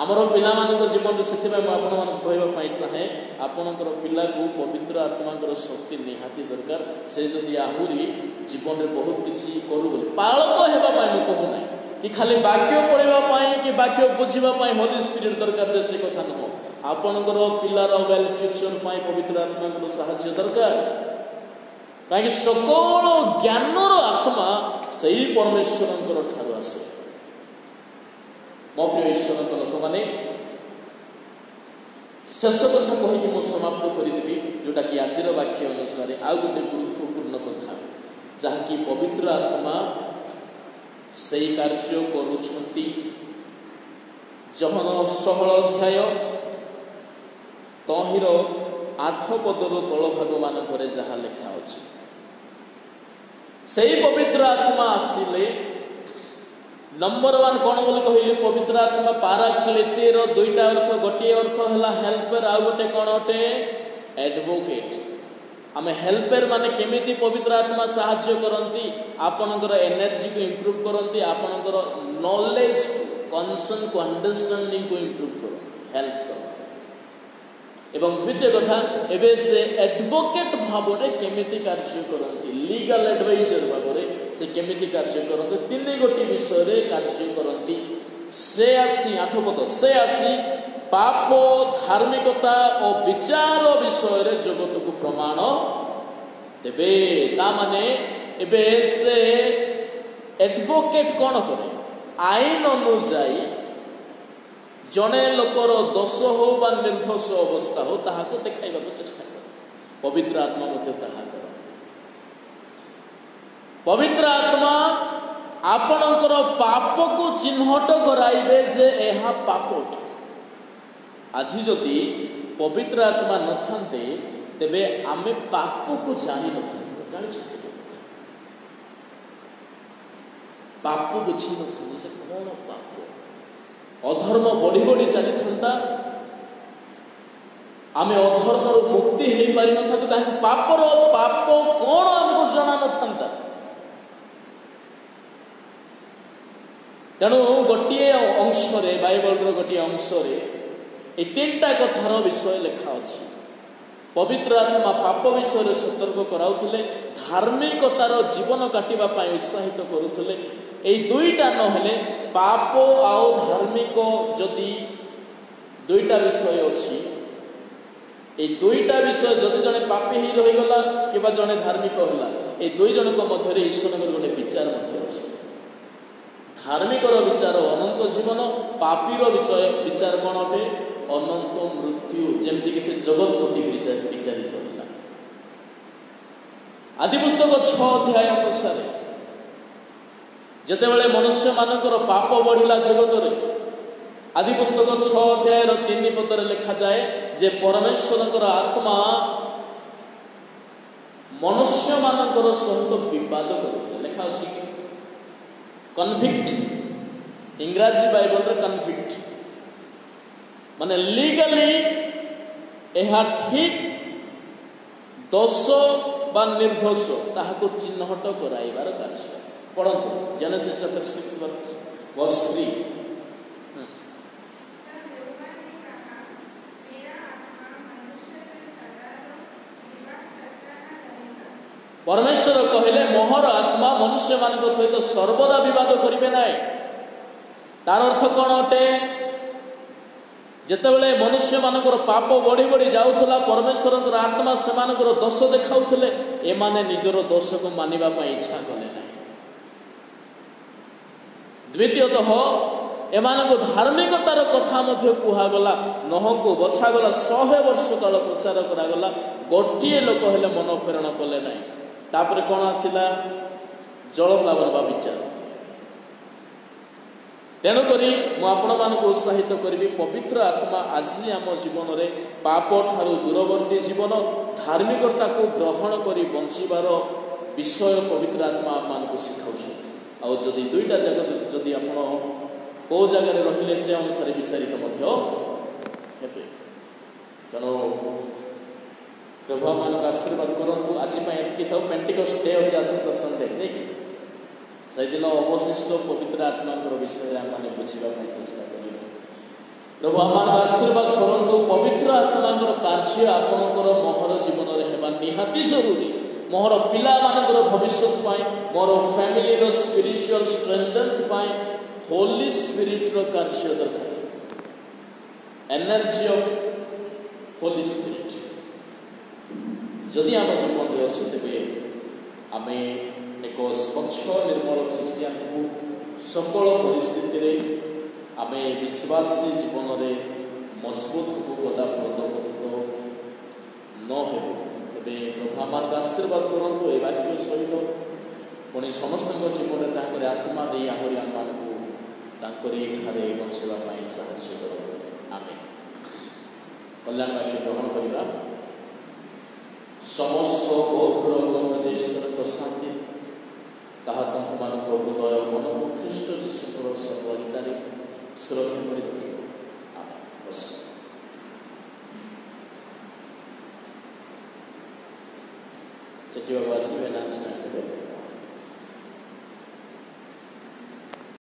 आमर पिला मानक जीवन से कहवाई चाहे आपणकर पिला को पवित्र आत्मा शक्ति निहाती दरकार से जदि आहरी जीवन में बहुत किसी करू पालक होगा कहूना कि खाली वाक्य पढ़ाई कि वाक्य बुझापी होली स्पिरिट दरकार से कथा नुह आपणकर पिलार वेल फ्यूचर पवित्र आत्मा साहाय्य दरकार कहीं सकल ज्ञानर आत्मा से ही परमेश्वर ठार आसे मो प्रिय ईश्वर लोक मैंने शेष कथा कहीकि मुझे समाप्त करदेवी जोटा कि आज वाक्य अनुसार आउ गोटे गुरुत्वपूर्ण कथा जहाँकि पवित्र आत्मा से कार्य करुछंती जहन 16 अध्याय तहिर 8 पदर तल भाग मानक जहाँ लिखा अछि से पवित्र आत्मा आसिले नंबर 1 कौन बोली कहली पवित्र आत्मा पाराक्लेटर दुईटा अर्थ गोटे अर्थ है हेल्पर आउ गोटे कौन अटे एडवोकेट आम हेल्पर माने केमिति पवित्र आत्मा साहाय्य करती आपणकर एनर्जी को इंप्रूव करती आपणकर नॉलेज कॉन्सन को अंडरस्टैंडिंग को इंप्रूव कर हेल्प कर एवं द्वितीय कथा एवं से एडवोकेट भाव में केमिति कार्य करती लीगल एडवाइजर भाव में से केमिति कार्य करते 3 गोटी विषय कार्य करती से आसी 8 पद से आसी पाप धार्मिकता और विचार विषय रे जगत को प्रमाण देवे ता माने एबे से एडवोकेट कौन करे आईन अनुसायी जड़े लोकर दोष हो बा निर्दोष अवस्था हो ताहाको देखाइबा चेष्टा कर पवित्र आत्मा मते ताहा कर पवित्र आत्मा आपणकर पाप को चिन्हट कराइबे जे एहा पाप आज जदि पवित्र आत्मा नथांते तेबे आमे पाप को जानि नथांते जानि पाप बुझी नथांते कौन पाप अधर्म बढ़ी बढ़ी चली था आम अधर्म मुक्ति हो पारि न था कहीं पापर पाप कौन आमको जना न था तेणु गोटे अंश बाइबल गोटे अंश ए तीनटा कथार विषय लिखा अच्छी। पवित्र आत्मा पाप विषय सतर्क कराउथिले, धार्मिकतार जीवन काटिबा पई उत्साहित करुथिले। ए दुईटा नहेले पाप आउ धार्मिक जदि दुईटा विषय अच्छी, ए दुईटा विषय जदि जने पापी ही रहीगला किबा जने धार्मिक होला, ए दुई जनक मध्य ईश्वर गोटे विचार अच्छी। धार्मिकर विचार अनंत जीवन, पापीर विचार कौन अटे अनंत मृत्यु, जमती कि से जगत प्रति विचारित होला। आदि पुस्तक 6 अध्याय अनुसार जेतेबेले मनुष्य मानकर पाप बढ़िला जगत रे, आदि पुस्तक 6 अध्याय 3 पदरे लिखा जाए जे परमेश्वर आत्मा मनुष्य मानकर सहित विवाद करुथिले। लिखा अछि कन्विक्ट, इंग्राजी बाइबल रे कन्विक्ट माने लीगली यह ठीक दोष बा निर्दोष ताहाको चिन्हट कराइबार कार्य। पढ़ंतु जेनेसिस चैप्टर 6 वर्स 3। परमेश्वर कहले मोहर आत्मा मनुष्य मान सहित सर्वदा विवाद करिवे नाई। तार अर्थ कौन अटे जेतेबेले मनुष्य मानकर पाप बढ़ी बढ़ी जाउथला, परमेश्वर आत्मा सेमानकर दोष देखाउथले, एमाने निजर दोष को मानिबा पई इच्छा कले ना। द्वितीयतः एमानको धार्मिकतार कथा मध्य कुहागला, नह को बछागला, 100 वर्ष काल प्रचार करागला, गोटे लोक हेले मन फेरण कले ना। तापर कौन आसिला जलप्लावन बा विचार। तेणुक मुझे उत्साहित करी पवित्र आत्मा आज आम जीवन में पाप ठारू दूरवर्ती जीवन धार्मिकता को ग्रहण कर बंचार विषय पवित्र आत्मा आपको शिखाऊ। आउ जदि दुईटा जगह जदि आप कौ जगार रहिले से अनुसार विचारित हेबे। तेणु प्रभु मान आशीर्वाद करूँ। आज पेंटिकस्ट डे अच्छे आसता संडे नहीं से दिन अवशिष्ट पवित्र आत्मा विषय आम बुझापी चेष्टा करें। प्रभु आम आशीर्वाद करूँ। पवित्र आत्मा कार्य आपणकर मोहर जीवन में निहाती जरूरी। मोहर पिला मानकर भविष्य मोर family spiritual strength holy spirit कार्य दरकार। एनर्जी ऑफ होली स्पिरिट जदि आम जीवन में अच्छे तेरे आम एक स्वच्छ निर्मल ख्रीस्टियान को सकल परिस्थिति आम विश्वासी जीवन में मजबूत हो गदा पथित न हो। प्रभु मान आशीर्वाद करूँ। ये वाक्य सहित पुणी समस्त जीवन में आत्मा दे आहरी आम ठारे बचाई साहय करूँ। आम कल्याण वाक्य ग्रहण करवा। समस्त बोधर ईश्वर शांति ताहा तुम मान हृदय मन को ख्रीष्ट जीशुर सर्वहितार सुरक्षा कर रखिए। बाबू आसवे नाम